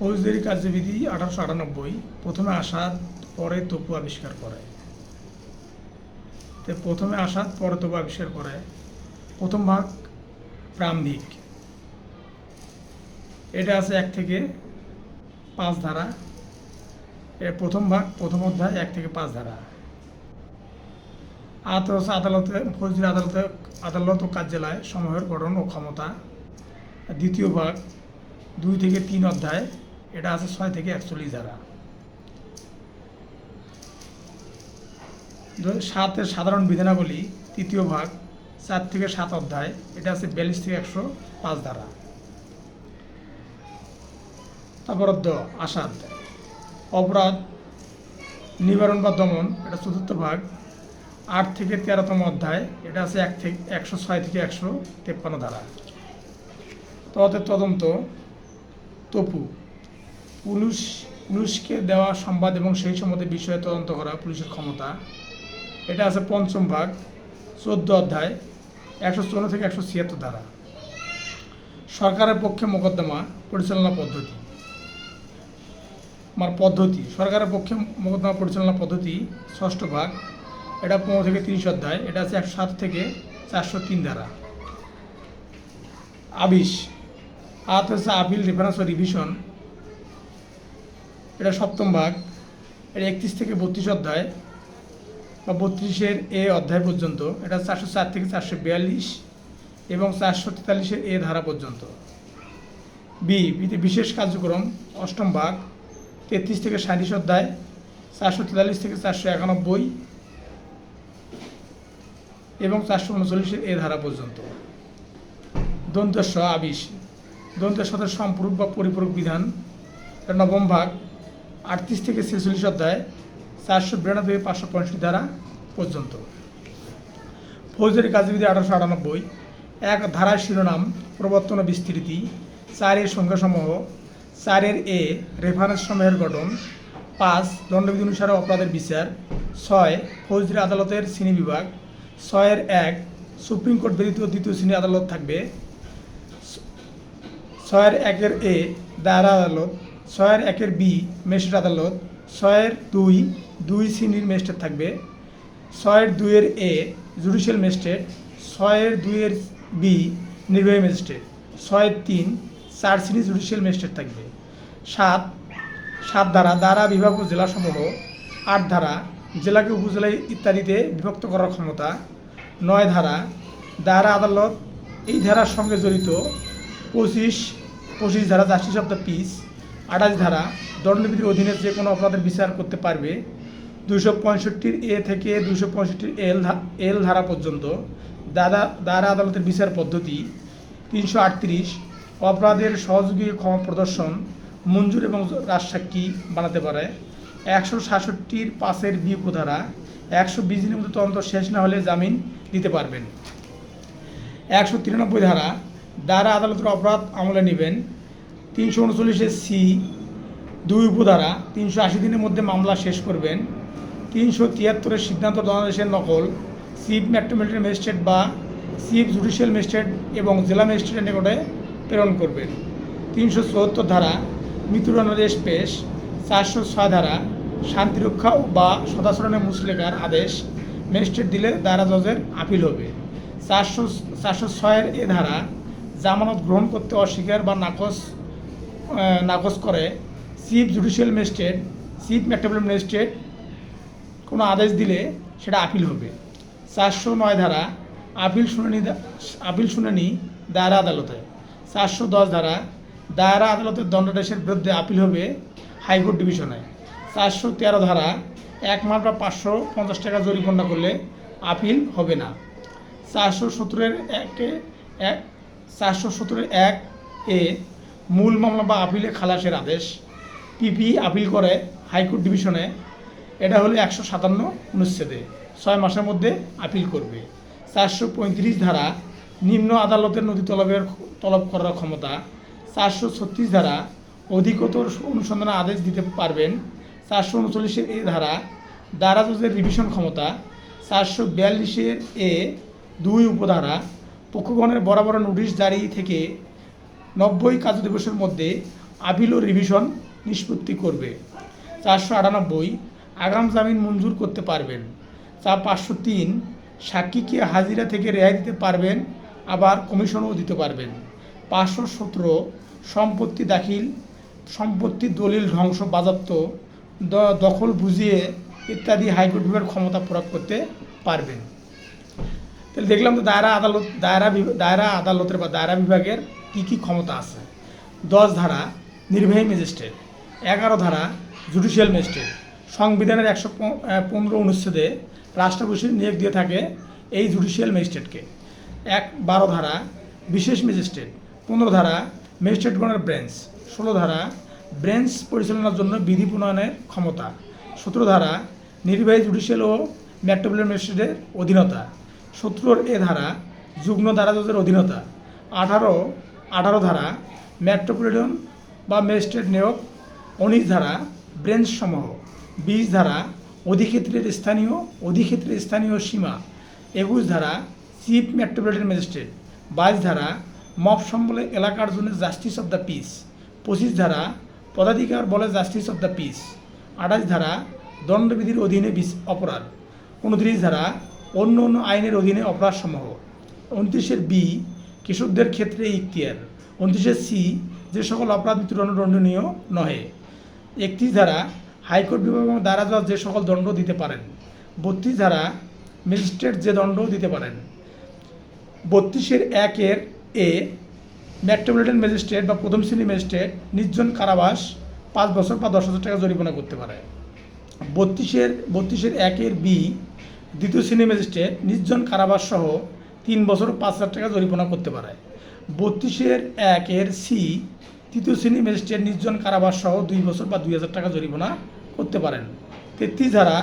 ফৌজদারি কার্যবিধি 1898 প্রথমে আসাদ পরে তপু আবিষ্কার করে। তো প্রথমে আসাদ পরে তপু আবিষ্কার করে। প্রথম ভাগ প্রারম্ভিক, এটা আছে 1 থেকে 5 ধারা। এর প্রথম ভাগ প্রথম অধ্যায় 1 থেকে 5 ধারা। আদালতে ফৌজদারি আদালত ও কার্যালয় সমূহের গঠন ও ক্ষমতা। দ্বিতীয় ভাগ 2 থেকে 3 অধ্যায়, এটা আছে 6 থেকে 41 ধারা। 7 সাধারণ বিধানাবলী তৃতীয় ভাগ 4 থেকে 7 অধ্যায়, এটা আছে 42 থেকে 105 ধারা। তারপর আসাদ অপরাধ নিবারণ বা দমন, এটা চতুর্থ ভাগ 8 থেকে 13তম অধ্যায়, এটা আছে 106 থেকে 153 ধারা। তদন্ত তপু পুলিশকে দেওয়া সংবাদ এবং সেই সম্বন্ধে বিষয়ে তদন্ত করা পুলিশের ক্ষমতা, এটা আছে 5ম ভাগ 14 অধ্যায় 154 থেকে 176 ধারা। সরকারের পক্ষে মোকদ্দমা পরিচালনা পদ্ধতি সরকারের পক্ষে মোকদ্দমা পরিচালনা পদ্ধতি 6ষ্ঠ ভাগ, এটা 15 থেকে 30 অধ্যায়, এটা আছে 107 থেকে 403 ধারা। আপিল রেফারেন্স ও রিভিশন, এটা 7ম ভাগ, এটা 31 থেকে 32 অধ্যায় বা 32-এর এ অধ্যায় পর্যন্ত, এটা 404 থেকে 442 এবং 443-এর এ ধারা পর্যন্ত। বিশেষ কার্যক্রম 8ম ভাগ 33 থেকে 37 অধ্যায়, 443 থেকে 491 এবং 439-এর এ ধারা পর্যন্ত। দন্তেশ্ব দন্তেশ্বরের সম্পূরক বা পরিপূরক বিধান, 9ম ভাগ 38 থেকে 46 অধ্যায়, 492 থেকে 565 ধারা পর্যন্ত। ফৌজদারি কার্যবিধি 1898 1 ধারার শিরোনাম প্রবর্তন ও বিস্তৃতি, 4 সংজ্ঞাসমূহ, 4 এ রেফারেন্স সমূহের গঠন, 5 দণ্ডবিধি অনুসারে অপরাধের বিচার, 6 ফৌজদারি আদালতের শ্রেণীবিভাগ, 6-1 সুপ্রিম কোর্ট ব্যতীত দ্বিতীয় শ্রেণীর আদালত থাকবে, 6-1 এ দায়রা আদালত, 6-1 বি ম্যাজিস্ট্রেট আদালত, 6-2 শ্রেণীর ম্যাজিস্ট্রেট থাকবে, 6-2 এ জুডিশিয়াল ম্যাজিস্ট্রেট, 6-2 বি নির্বাহী ম্যাজিস্ট্রেট, 6-3 4 শ্রেণীর জুডিশিয়াল ম্যাজিস্ট্রেট থাকবে। 7 ধারা বিভাগ ও জেলাসমূহ, 8 ধারা জেলাকে উপজেলা ইত্যাদিতে বিভক্ত করার ক্ষমতা, 9 ধারা দায়রা আদালত এই ধারার সঙ্গে জড়িত, 25 ধারা জাস্টিস অফ দ্য পিস, 28 ধারা দণ্ডবিধির অধীনে যে কোনো অপরাধের বিচার করতে পারবে, 265 এ থেকে 265 এল ধারা পর্যন্ত দায়রা আদালতের বিচার পদ্ধতি, 338 অপরাধের সহযোগী ক্ষমা প্রদর্শন, মঞ্জুর এবং রাজসাক্ষী বানাতে পারে, 166 5 বি উপধারা, 120 দিনের মধ্যে তদন্ত শেষ না হলে জামিন দিতে পারবেন। 193 ধারা দায়রা আদালতের অপরাধ আমলে নেবেন, 339 সি 2 উপধারা 380 দিনের মধ্যে মামলা শেষ করবেন, 373 সিদ্ধান্ত জনাদেশের নকল চিফ মেট্রোপলিটন ম্যাজিস্ট্রেট বা চিফ জুডিশিয়াল ম্যাজিস্ট্রেট এবং জেলা ম্যাজিস্ট্রেটের নিকটে প্রেরণ করবেন। 374 ধারা মৃত্যুদণ্ডাদেশ পেশ, 406 ধারা শান্তিরক্ষা বা সদাচরণে মুচলেখার আদেশ ম্যাজিস্ট্রেট দিলে দায়রা জজের আপিল হবে। 406 এ ধারা জামানত গ্রহণ করতে অস্বীকার বা নাকচ করে chief judicial magistrate chief metropolitan magistrate কোনো আদেশ দিলে সেটা আপিল হবে। 409 ধারা আপিল শুনানি দায়রা আদালতে। 410 ধারা দায়রা আদালতের দণ্ডাদেশের বিরুদ্ধে আপিল হবে হাইকোর্ট ডিভিশনে। 413 ধারা 1 মাস বা 550 টাকা জরিমানা করলে আপিল হবে না। 417 এ মূল মামলা বা আপিলে খালাসের আদেশ। পিপি আপিল করে হাইকোর্ট ডিভিশনে, এটা হলো 157 অনুচ্ছেদে 6 মাসের মধ্যে আপিল করবে। 435 ধারা নিম্ন আদালতের নথি তলব করার ক্ষমতা। 436 ধারা অধিকতর অনুসন্ধানের আদেশ দিতে পারবেন। 439 এ ধারা দায়রা জজের রিভিশন ক্ষমতা। 442 এ 2 উপধারা পক্ষগণের বরাবর নোটিশ জারি থেকে 90 কার্যদিবসের মধ্যে আপিল ও রিভিশন নিষ্পত্তি করবে। 498 আগাম জামিন মঞ্জুর করতে পারবেন। 503 সাক্ষীকে হাজিরা থেকে রেহাই দিতে পারবেন, আবার কমিশনও দিতে পারবেন। 517 সম্পত্তি দাখিল, সম্পত্তি দলিল ধ্বংস, বাজেয়াপ্ত, দখল বুঝিয়ে ইত্যাদি হাইকোর্ট বিভাগের ক্ষমতা প্রয়োগ করতে পারবেন। তাহলে দেখলাম তো দায়রা আদালতের বা দায়রা বিভাগের কী কী ক্ষমতা আছে। 10 ধারা নির্বাহী ম্যাজিস্ট্রেট, 11 ধারা জুডিশিয়াল ম্যাজিস্ট্রেট। সংবিধানের 115 অনুচ্ছেদে রাষ্ট্রপতি নিয়োগ দিয়ে থাকে এই জুডিশিয়াল ম্যাজিস্ট্রেটকে। 12 ধারা বিশেষ ম্যাজিস্ট্রেট, 15 ধারা ম্যাজিস্ট্রেটগণের বেঞ্চ, 16 ধারা বেঞ্চ পরিচালনার জন্য বিধি প্রণয়নের ক্ষমতা, 17 ধারা নির্বাহী জুডিশিয়াল ও মেট্রোপলিটন ম্যাজিস্ট্রেটের অধীনতা, 17 ধারা যুগ্ম দায়রা জজের অধীনতা, 18 ধারা মেট্রোপলিটন বা ম্যাজিস্ট্রেট নিয়োগ, 19 ধারা বেঞ্চ সমূহ, 20 ধারা অধিক্ষেত্রের স্থানীয় সীমা, 21 ধারা চিফ মেট্রোপলিটন ম্যাজিস্ট্রেট, 22 ধারা মব সম্বলে এলাকার জন্য জাস্টিস অব দ্য পিস, 25 ধারা পদাধিকার বলে জাস্টিস অব দ্য পিস, 28 ধারা দণ্ডবিধির অধীনে অপরাধ, 29 ধারা অন্য আইনের অধীনে অপরাধসমূহ, 29 বি কৃষকদের ক্ষেত্রে ইখতিয়ার, 29 সি যে সকল অপরাধ মৃত্যুদণ্ডনীয় নহে, 31 ধারা হাইকোর্ট বিভাগ এবং দায়রা জজ যে সকল দণ্ড দিতে পারেন, 32 ধারা ম্যাজিস্ট্রেট যে দণ্ড দিতে পারেন। 32 এ মেট্রোপলিটন ম্যাজিস্ট্রেট বা প্রথম শ্রেণী ম্যাজিস্ট্রেট নির্জন কারাবাস 5 বছর বা 10,000 টাকা জরিমানা করতে পারে। 32 বি দ্বিতীয় শ্রেণী ম্যাজিস্ট্রেট নির্জন কারাবাস সহ 3 বছর 5,000 টাকা জরিমানা করতে পারে। 32 সি তৃতীয় শ্রেণী ম্যাজিস্ট্রেট নির্জন কারাবাস সহ 2 বছর বা 2,000 টাকা জরিমানা করতে পারেন। 33 ধারা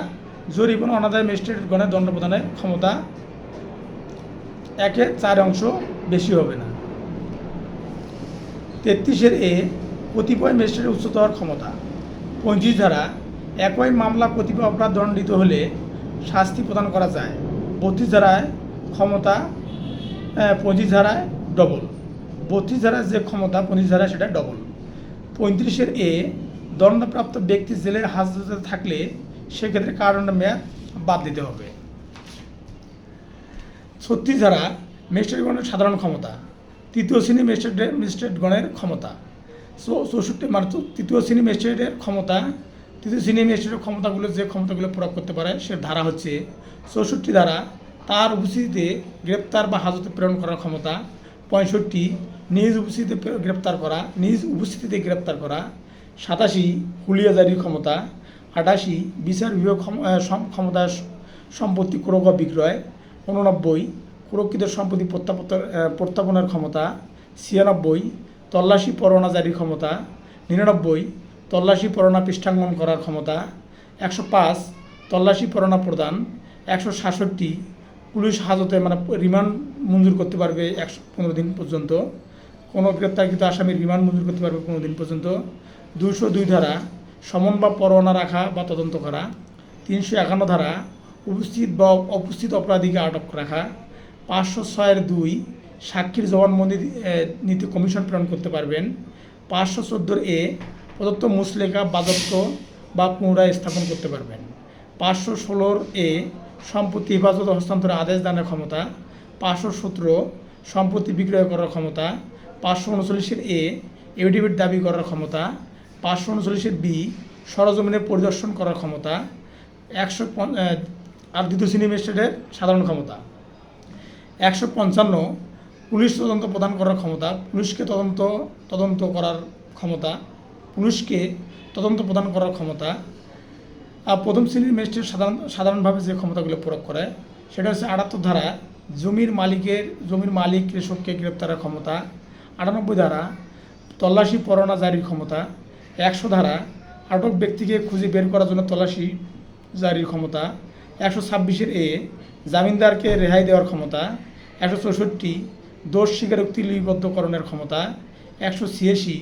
জরিমানা অনাদায়ী ম্যাজিস্ট্রেটগণের দণ্ড প্রদানের ক্ষমতা 1/4 বেশি হবে না। 33 এ কতিপয় ম্যাজিস্ট্রেটের উচ্চতর ক্ষমতা। 35 ধারা একই মামলা কতিপয় অপরাধ দণ্ডিত হলে শাস্তি প্রদান করা যায়। 32 ধারায় ক্ষমতা 25 ধারায় ডবল। 32 ধারায় যে ক্ষমতা 25 ধারায় সেটা ডবল। 35 এ দণ্ডপ্রাপ্ত ব্যক্তি জেলে হাজতে থাকলে সেক্ষেত্রে কারাদণ্ডের মেয়াদ বাদ দিতে হবে। 36 ধারা ম্যাজিস্ট্রেটগণের সাধারণ ক্ষমতা, তৃতীয় শ্রেণী ম্যাজিস্ট্রেটগণের ক্ষমতা। 64 মানে তৃতীয় শ্রেণী ম্যাজিস্ট্রেটের ক্ষমতা, তৃতীয় শ্রেণী ম্যাজিস্ট্রেটের ক্ষমতাগুলো যে ক্ষমতাগুলো প্রয়োগ করতে পারে সে ধারা হচ্ছে 64 ধারা তার উপস্থিতিতে গ্রেপ্তার বা হাজতে প্রেরণ করার ক্ষমতা। 65 নিজ উপস্থিতিতে গ্রেপ্তার করা। 87 হুলিয়া জারির ক্ষমতা। 88 বিচার বিভাগ ক্ষমতা সম্পত্তি ক্রয় বা বিক্রয়। 89 প্রকৃত সম্পত্তি প্রত্যাপনের ক্ষমতা। 96 তল্লাশি পরোয়ানা জারির ক্ষমতা। 99 তল্লাশি পরোয়ানা পৃষ্ঠাঙ্কন করার ক্ষমতা। 105 তল্লাশি পরোয়ানা প্রদান। 167 পুলিশ হাজতে মানে রিমান্ড মঞ্জুর করতে পারবে 15 দিন পর্যন্ত। কোনো গ্রেপ্তারকৃত আসামির রিমান্ড মঞ্জুর করতে পারবে 15 দিন পর্যন্ত। 202 ধারা সমন বা পরোয়ানা রাখা বা তদন্ত করা। 351 ধারা উপস্থিত বা অপুস্থিত অপরাধীকে আটক রাখা। 506(2) সাক্ষীর জবানবন্দি নিতে কমিশন প্রেরণ করতে পারবেন। 514 প্রদত্ত মুচলেখা বাজেয়াপ্ত বা পুনরায় স্থাপন করতে পারবেন। 516 সম্পত্তি হেফাজত হস্তান্তরের আদেশ দানের ক্ষমতা। 517 সম্পত্তি বিক্রয় করার ক্ষমতা। 539 এফিডেভিট দাবি করার ক্ষমতা। 539 বি সরজমিনে পরিদর্শন করার ক্ষমতা। 100 আর দ্বিতীয় শ্রেণী ম্যাজিস্ট্রেটের সাধারণ ক্ষমতা। 155 পুলিশ তদন্ত প্রদান করার ক্ষমতা, পুলিশকে তদন্ত করার ক্ষমতা, পুলিশকে তদন্ত প্রদান করার ক্ষমতা। আর প্রথম শ্রেণীর ম্যাজিস্ট্রেট সাধারণভাবে যে ক্ষমতাগুলো প্রয়োগ করে সেটা হচ্ছে 78 ধারা জমির মালিক কৃষককে গ্রেপ্তারের ক্ষমতা। 98 ধারা তল্লাশি পরোয়ানা জারির ক্ষমতা। 100 ধারা আটক ব্যক্তিকে খুঁজে বের করার জন্য তল্লাশি জারির ক্ষমতা। 126 জামিনদারকে রেহাই দেওয়ার ক্ষমতা। 164 দোষ স্বীকারোক্তি লিপিবদ্ধকরণের ক্ষমতা। 186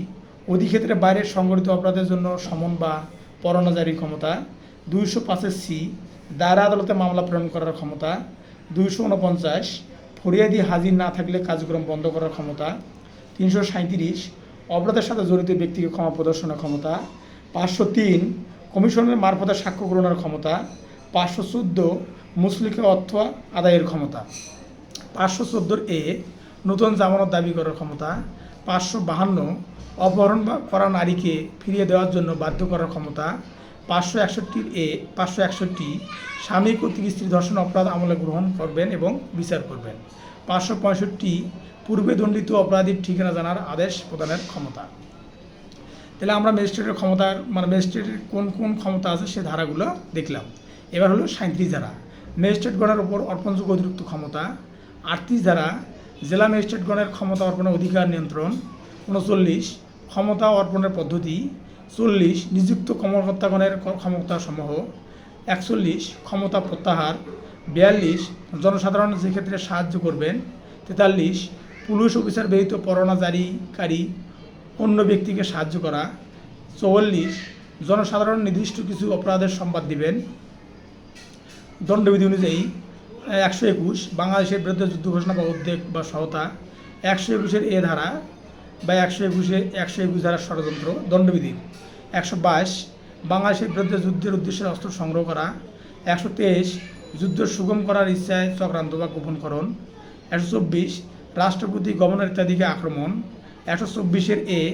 অধিক্ষেত্রের বাইরে সংগঠিত অপরাধের জন্য সমন বা পরোয়ানা জারির ক্ষমতা। 205 সি দায়রা আদালতে মামলা প্রেরণ করার ক্ষমতা। 249 ফরিয়াদি হাজির না থাকলে কার্যক্রম বন্ধ করার ক্ষমতা। 337 অপরাধের সাথে জড়িত ব্যক্তিকে ক্ষমা প্রদর্শনের ক্ষমতা। 503 কমিশনের মারফতে সাক্ষ্য গ্রহণের ক্ষমতা। 514 মুসলিকে অর্থ আদায়ের ক্ষমতা। 514 নতুন জামানত দাবি করার ক্ষমতা। 552 অপহরণ করা নারীকে ফিরিয়ে দেওয়ার জন্য বাধ্য করার ক্ষমতা। 561 স্বামী কর্তৃক স্ত্রী ধর্ষণ অপরাধ আমলে গ্রহণ করবেন এবং বিচার করবেন। 565 পূর্বে দণ্ডিত অপরাধীর ঠিকানা জানার আদেশ প্রদানের ক্ষমতা। তাহলে আমরা ম্যাজিস্ট্রেটের ক্ষমতার ম্যাজিস্ট্রেটের কোন কোন ক্ষমতা আছে সে ধারাগুলো দেখলাম। এবার হলো 37 ধারা, ম্যাজিস্ট্রেটগণের উপর অর্পণযোগ্য অতিরিক্ত ক্ষমতা। 38 ধারা, জেলা ম্যাজিস্ট্রেটগণের ক্ষমতা অর্পণের অধিকার নিয়ন্ত্রণ। 39 ক্ষমতা অর্পণের পদ্ধতি। 40 নিযুক্ত কর্মকর্তাগণের ক্ষমতাসমূহ। 41 ক্ষমতা প্রত্যাহার। 42 জনসাধারণ যে ক্ষেত্রে সাহায্য করবেন। 43 পুলিশ অফিসার ব্যতীত পরোয়ানা জারিকারী অন্য ব্যক্তিকে সাহায্য করা। 44 জনসাধারণ নির্দিষ্ট কিছু অপরাধের সংবাদ দিবেন। দণ্ডবিধি অনুযায়ী 121 বাংলাদেশের বিরুদ্ধে যুদ্ধ ঘোষণা বা উদ্বেগ বা সহায়তা। 121 ধারা বা 121 ধারা ষড়যন্ত্র দণ্ডবিধি। 122 বাংলাদেশের বিরুদ্ধে যুদ্ধের উদ্দেশ্যে অস্ত্র সংগ্রহ করা। 123 যুদ্ধ সুগম করার ইচ্ছায় চক্রান্ত বা গোপনকরণ। 124 রাষ্ট্রপতি গভর্নর ইত্যাদিকে আক্রমণ। 124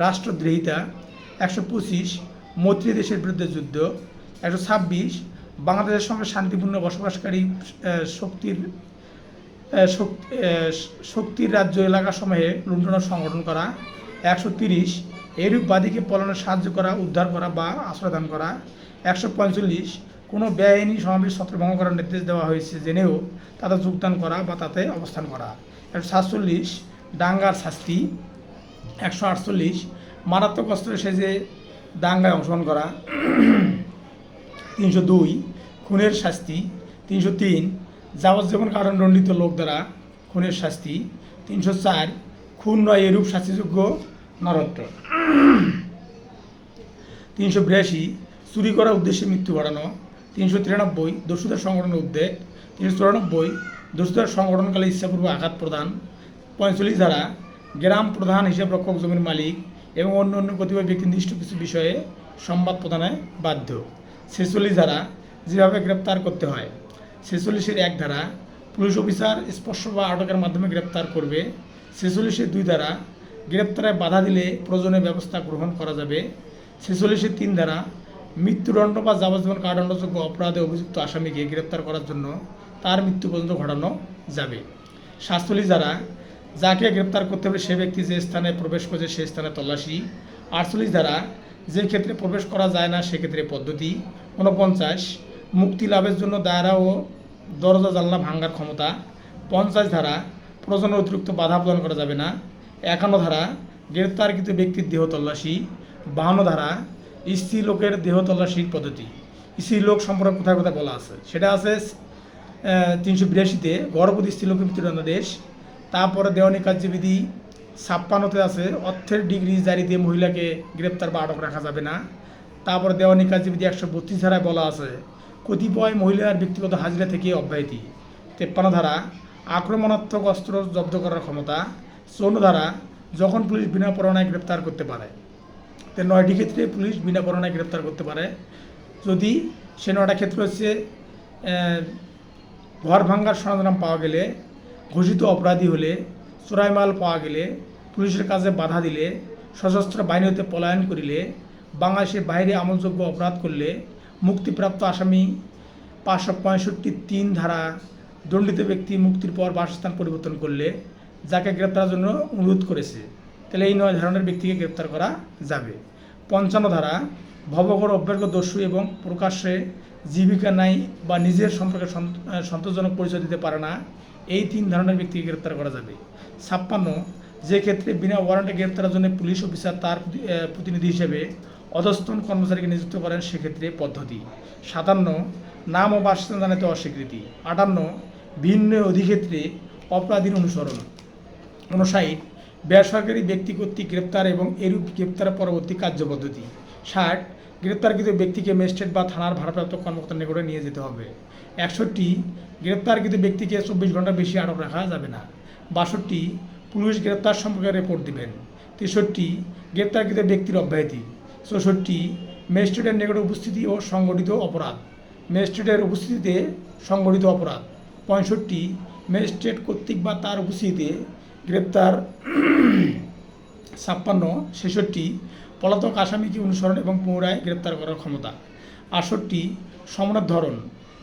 রাষ্ট্রদ্রোহিতা। 125 মৈত্রী দেশের বিরুদ্ধে যুদ্ধ। 126 বাংলাদেশের সঙ্গে শান্তিপূর্ণ বসবাসকারী শক্তির রাজ্য এলাকাসমূহে লুণ্ঠন সংগঠন করা। 130 এরূপ বাদীকে পলায়নে সাহায্য করা, উদ্ধার করা বা আশ্রয়দান করা। 145 কোনো বেআইনি সমাবেশ ছত্রভঙ্গ করার নির্দেশ দেওয়া হয়েছে জেনেও তাতে যোগদান করা বা তাতে অবস্থান করা। 147 দাঙ্গার শাস্তি। 148 মারাত্মক অস্ত্রে সেজে দাঙ্গায় অংশগ্রহণ করা। 302 খুনের শাস্তি। 303 যাবজ্জীবন কারাদণ্ডিত লোক দ্বারা খুনের শাস্তি। 304 খুন নয় এরূপ শাস্তিযোগ্য নরহত্যা। 382 চুরি করার উদ্দেশ্যে মৃত্যু ঘটানো। 393 দস্যুদের সংগঠনের উদ্যোগ। 394 দস্যুদের সংগঠনকালে ইচ্ছাপূর্বক আঘাত প্রদান। 45 ধারা গ্রাম প্রধান হিসাব রক্ষক জমির মালিক এবং অন্য কতিপয় ব্যক্তি নির্দিষ্ট কিছু বিষয়ে সংবাদ প্রদানে বাধ্য। 46 ধারা যেভাবে গ্রেপ্তার করতে হয়। 46 ধারা পুলিশ অফিসার স্পর্শ বা আটকের মাধ্যমে গ্রেপ্তার করবে। 46 ধারা গ্রেপ্তারে বাধা দিলে প্রয়োজনীয় ব্যবস্থা গ্রহণ করা যাবে। 46 ধারা মৃত্যুদণ্ড বা যাবজ্জীবন কারাদণ্ডযোগ্য অপরাধে অভিযুক্ত আসামিকে গ্রেপ্তার করার জন্য তার মৃত্যু পর্যন্ত ঘটানো যাবে। 47 ধারা যাকে গ্রেপ্তার করতে হবে সে ব্যক্তি যে স্থানে প্রবেশ করছে সেই স্থানে তল্লাশি। 48 ধারা যে ক্ষেত্রে প্রবেশ করা যায় না সেক্ষেত্রে পদ্ধতি। 49 মুক্তি লাভের জন্য দায়রা ও দরজা জানলা ভাঙার ক্ষমতা। 50 ধারা প্রয়োজনের অতিরিক্ত বাধা প্রদান করা যাবে না। 51 ধারা গ্রেপ্তারকৃত ব্যক্তির দেহ তল্লাশি। 52 ধারা স্ত্রী লোকের দেহ তল্লাশির পদ্ধতি। স্ত্রী লোক সম্পর্কে কোথায় কোথায় বলা আছে সেটা আছে 382 গর্ভবতী স্ত্রী লোকের মৃত্যুদণ্ডাদেশ। তারপরে দেওয়ানি কার্যবিধি 56 আছে অর্থের ডিগ্রি জারি দিয়ে মহিলাকে গ্রেপ্তার বা আটক রাখা যাবে না। তারপরে দেওয়ানি কার্যবিধি 132 ধারায় বলা আছে কতিপয় মহিলার ব্যক্তিগত হাজিরা থেকে অব্যাহতি। 53 ধারা আক্রমণাত্মক অস্ত্র জব্দ করার ক্ষমতা। 54 ধারা যখন পুলিশ বিনা পরোয়ানায় গ্রেপ্তার করতে পারে। 9টি ক্ষেত্রে পুলিশ বিনা পরোয়ানায় গ্রেপ্তার করতে পারে যদি সে 9টা ক্ষেত্র হচ্ছে ঘর ভাঙ্গার সরঞ্জাম পাওয়া গেলে, ঘোষিত অপরাধী হলে, চোরাই মাল পাওয়া গেলে, পুলিশের কাজে বাধা দিলে, সশস্ত্র বাহিনী হতে পলায়ন করিলে, বাংলাদেশের বাইরে আমলযোগ্য অপরাধ করলে, মুক্তিপ্রাপ্ত আসামি 565(3) ধারা দণ্ডিত ব্যক্তি মুক্তির পর বাসস্থান পরিবর্তন করলে, যাকে গ্রেপ্তারের জন্য অনুরোধ করেছে তাহলে এই 9 ধরনের ব্যক্তিকে গ্রেপ্তার করা যাবে। 55 ধারা ভবঘর অভ্যর্গ দস্যু এবং প্রকাশ্যে জীবিকা নাই বা নিজের সম্পর্কে সন্তোষজনক পরিচয় দিতে পারে না এই 3 ধরনের ব্যক্তিকে গ্রেপ্তার করা যাবে। 56 যে ক্ষেত্রে বিনা ওয়ারেন্টে গ্রেপ্তারের জন্য পুলিশ অফিসার তার প্রতিনিধি হিসেবে অধস্তন কর্মচারীকে নিযুক্ত করেন সেক্ষেত্রে পদ্ধতি। 57 নাম ও বাসস্থান জানাতে অস্বীকৃতি। 58 ভিন্ন অধিক্ষেত্রে অপরাধীর অনুসরণ। 59 বেসরকারি ব্যক্তি কর্তৃক গ্রেপ্তার এবং এরূপ গ্রেপ্তারের পরবর্তী কার্যপদ্ধতি। 60 গ্রেপ্তারকৃত ব্যক্তিকে ম্যাজিস্ট্রেট বা থানার ভারপ্রাপ্ত কর্মকর্তার নিকটে নিয়ে যেতে হবে। 61 গ্রেপ্তারকৃত ব্যক্তিকে 24 ঘন্টার বেশি আটক রাখা যাবে না। 62 পুলিশ গ্রেপ্তার সম্পর্কে রিপোর্ট দিবেন। 63 গ্রেপ্তারকৃত ব্যক্তির অব্যাহতি। 64 ম্যাজিস্ট্রেটের নিকট উপস্থিতি ও সংগঠিত অপরাধ, ম্যাজিস্ট্রেটের উপস্থিতিতে সংগঠিত অপরাধ। 65 ম্যাজিস্ট্রেট কর্তৃক বা তার উপস্থিতিতে গ্রেপ্তার। 56 66 পলাতক আসামিকে অনুসরণ এবং পুনরায় গ্রেপ্তার করার ক্ষমতা। 68 সমনের ধরন,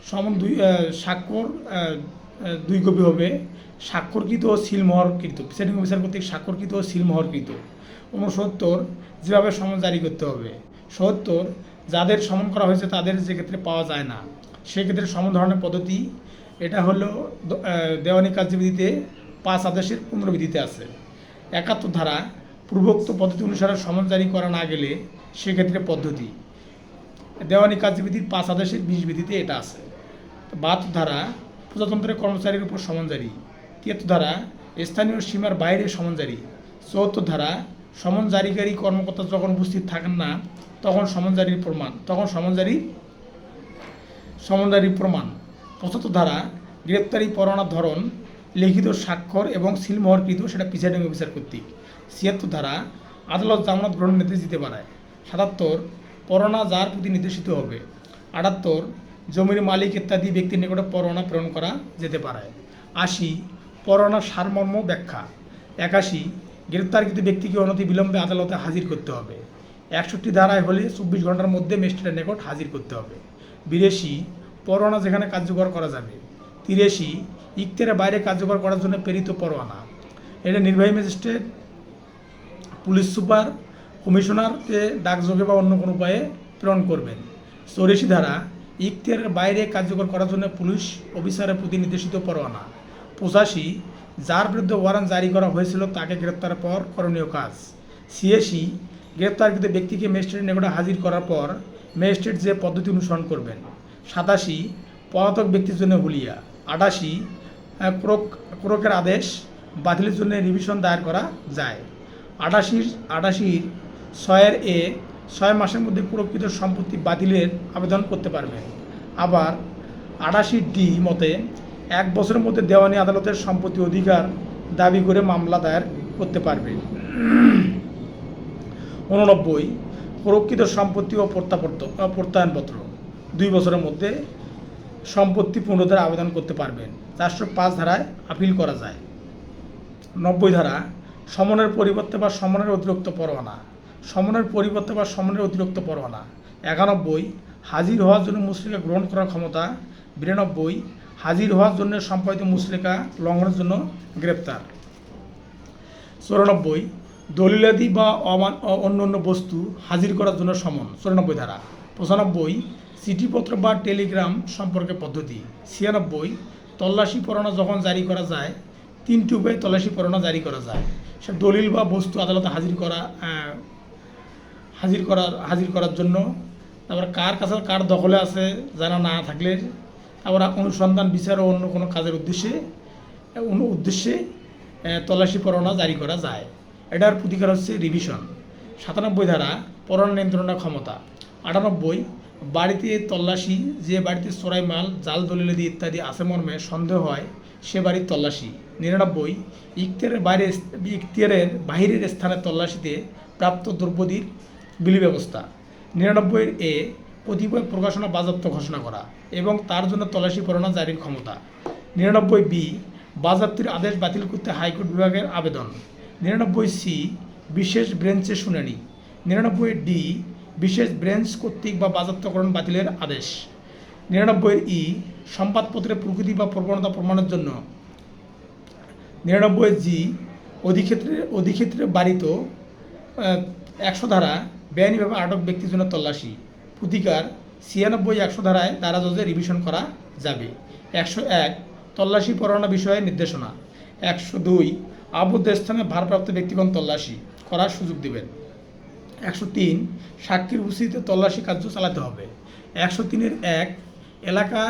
সমন স্বাক্ষর 2 কপি হবে, স্বাক্ষরকৃত ও সিলমোহরকৃত, প্রিসাইডিং অফিসার কর্তৃক স্বাক্ষরকৃত ও সিলমোহরকৃত। 69 যেভাবে সমন জারি করতে হবে। 70 যাদের সমন করা হয়েছে তাদের যে ক্ষেত্রে পাওয়া যায় না সেক্ষেত্রে সমন ধরনের পদ্ধতি, এটা হলো দেওয়ানি কার্যবিধিতে 5 আদেশের পুনর্বিধিতে আছে। 71 ধারা পূর্বোক্ত পদ্ধতি অনুসারে সমন জারি করা না গেলে সেক্ষেত্রে পদ্ধতি, দেওয়ানি কার্যবিধির 5 আদেশের 20 বিধিতে এটা আছে। 72 ধারা প্রজাতন্ত্রের কর্মচারীর উপর সমন জারি। 73 ধারা স্থানীয় সীমার বাইরে সমন জারি। 74 ধারা সমন জারিকারী কর্মকর্তা যখন উপস্থিত থাকেন না তখন সমন জারির প্রমাণ, 75 ধারা গ্রেপ্তারি পরোয়ানার ধরন, লিখিত স্বাক্ষর এবং সিলমোহরকৃত, সেটা প্রিসাইডিং অফিসার কর্তৃক। 76 ধারা আদালত জামানত গ্রহণের নির্দেশ দিতে পারে। 77 পরোয়ানা যার প্রতি নির্দেশিত হবে। 78 জমির মালিক ইত্যাদি ব্যক্তির নিকটে পরোয়ানা প্রেরণ করা যেতে পারে। 80 পরোয়ানার সারমর্ম ব্যাখ্যা। 81 গ্রেপ্তারকৃত ব্যক্তিকে অনতি বিলম্বে আদালতে হাজির করতে হবে। 61 ধারায় হলে 24 ঘন্টার মধ্যে ম্যাজিস্ট্রেটের নিকট হাজির করতে হবে। 82 পরোয়ানা যেখানে কার্যকর করা যাবে। 83 ইখতিয়ারের বাইরে কার্যকর করার জন্য প্রেরিত পরোয়ানা, এটা নির্বাহী ম্যাজিস্ট্রেট, পুলিশ সুপার, কমিশনারকে ডাকযোগে বা অন্য কোনো উপায়ে প্রেরণ করবেন। 84 ধারা ইখতিয়ারের বাইরে কার্যকর করার জন্য পুলিশ অফিসারের প্রতি নির্দেশিত পরোয়ানা। 85 যার বিরুদ্ধে ওয়ারেন্ট জারি করা হয়েছিল তাকে গ্রেপ্তারের পর করণীয় কাজ। 86 গ্রেপ্তারকৃত ব্যক্তিকে ম্যাজিস্ট্রেটের নিকটে হাজির করার পর ম্যাজিস্ট্রেট যে পদ্ধতি অনুসরণ করবেন। 87 পলাতক ব্যক্তির জন্য হুলিয়া। 88 ক্রোকের আদেশ বাতিলের জন্য রিভিশন দায়ের করা যায়। 88 6 6 মাসের মধ্যে প্রকৃত সম্পত্তি বাতিলের আবেদন করতে পারবে। আবার 88D মতে 1 বছরের মধ্যে দেওয়ানি আদালতের সম্পত্তি অধিকার দাবি করে মামলা দায়ের করতে পারবে। 89 প্রকৃত সম্পত্তি ও প্রত্যয়নপত্র 2 বছরের মধ্যে সম্পত্তি পুনরুদ্ধার আবেদন করতে পারবেন। 405 ধারায় আপিল করা যায়। 90 ধারা সমনের পরিবর্তে বা সমনের অতিরিক্ত পরোয়ানা, সমনের পরিবর্তে বা সমনের অতিরিক্ত পরোয়ানা। 91 হাজির হওয়ার জন্য মুচলেকা গ্রহণ করার ক্ষমতা। 92 হাজির হওয়ার জন্য সম্পাদিত মুচলেকা লঙ্ঘনের জন্য গ্রেপ্তার। 94 দলিলাদি বা অন্য বস্তু হাজির করার জন্য সমন, 94 ধারা। 95 চিঠিপত্র বা টেলিগ্রাম সম্পর্কে পদ্ধতি। 96 তল্লাশি পরোয়ানা যখন জারি করা যায় 3টি উপায়ে তল্লাশি পরোয়ানা জারি করা যায়। সে দলিল বা বস্তু আদালতে হাজির করার জন্য, তারপর কার কাছে কার দখলে আছে জানা না থাকলে, তারপর অনুসন্ধান বিচার ও অন্য কোনো কাজের উদ্দেশ্যে তল্লাশি পরোয়ানা জারি করা যায়। এটার প্রতিকার হচ্ছে রিভিশন। 97 ধারা পরোয়ানা নিয়ন্ত্রণের ক্ষমতা। 98 বাড়িতে তল্লাশি, যে বাড়িতে চোরাই মাল, জাল দলিলাদি ইত্যাদি আছে মর্মে সন্দেহ হয় সে বাড়ির তল্লাশি। 99 ইখতিয়ারের বাহিরের স্থানে তল্লাশিতে প্রাপ্ত দ্রব্যাদির বিলি ব্যবস্থা। 99 কতিপয় প্রকাশনা বাজেয়াপ্ত ঘোষণা করা এবং তার জন্য তল্লাশি পরোয়ানা জারির ক্ষমতা। 99 বাজেয়াপ্তির আদেশ বাতিল করতে হাইকোর্ট বিভাগের আবেদন। 99 বিশেষ বেঞ্চে শুনানি। 99 বিশেষ বেঞ্চ কর্তৃক বা বাজেয়াপ্তকরণ বাতিলের আদেশ। 99 সংবাদপত্রের প্রকৃতি বা প্রবণতা প্রমাণের জন্য। 99 অধিক্ষেত্রে বাড়িত 100 ধারা বেআইনিভাবে আটক ব্যক্তির জন্য তল্লাশি। প্রতিকার 96 100 ধারায় দ্বারা জজে রিভিশন করা যাবে। 101 তল্লাশি পরোয়ানা বিষয়ে নির্দেশনা। 102 আবদ্ধ স্থানে ভারপ্রাপ্ত ব্যক্তিগণ তল্লাশি করার সুযোগ দেবেন। 103 সাক্ষীর উপস্থিতিতে তল্লাশি কার্য চালাতে হবে। 103 এলাকা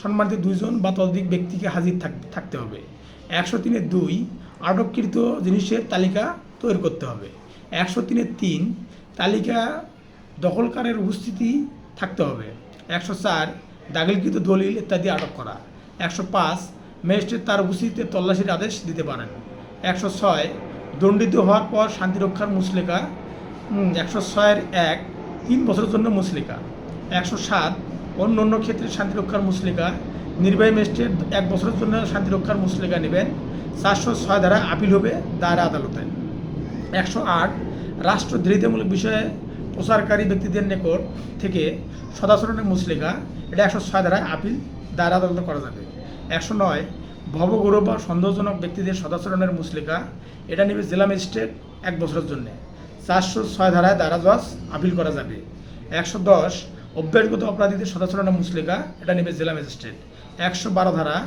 সম্মানিত 2 জন বা ততোধিক ব্যক্তিকে হাজির থাকতে হবে। 103 আটককৃত জিনিসের তালিকা তৈরি করতে হবে। 103 তালিকা দখলকারের উপস্থিতি থাকতে হবে। 104 দাখিলকৃত দলিল ইত্যাদি আটক করা। 105 ম্যাজিস্ট্রেট তার উপস্থিতিতে তল্লাশির আদেশ দিতে পারেন। 106 দণ্ডিত হওয়ার পর শান্তিরক্ষার মুচলেকা 106(1) 3 বছরের জন্য মুচলেকা। 107 অন্য অন্য ক্ষেত্রে শান্তিরক্ষার মুচলেকা, নির্বাহী ম্যাজিস্ট্রেট 1 বছরের জন্য শান্তিরক্ষার মুচলেকা নেবেন। 406 ধারা আপিল হবে দায়রা আদালতে। 108 রাষ্ট্রদ্রোহিতামূলক বিষয়ে প্রচারকারী ব্যক্তিদের নিকট থেকে সদাচরণের মুচলেকা, এটা 106 ধারায় আপিল দায়রা আদালতে করা যাবে। 109 ভবগৌরব বা সন্দেহজনক ব্যক্তিদের সদাচরণের মুচলেকা, এটা নেবে জেলা ম্যাজিস্ট্রেট 1 বছরের জন্য। 406 ধারায় দায়রা জজ আপিল করা যাবে। 110 অভ্যাসগত অপরাধীদের সদাচরণের মুচলেকা, এটা নেবে জেলা ম্যাজিস্ট্রেট। 112 ধারা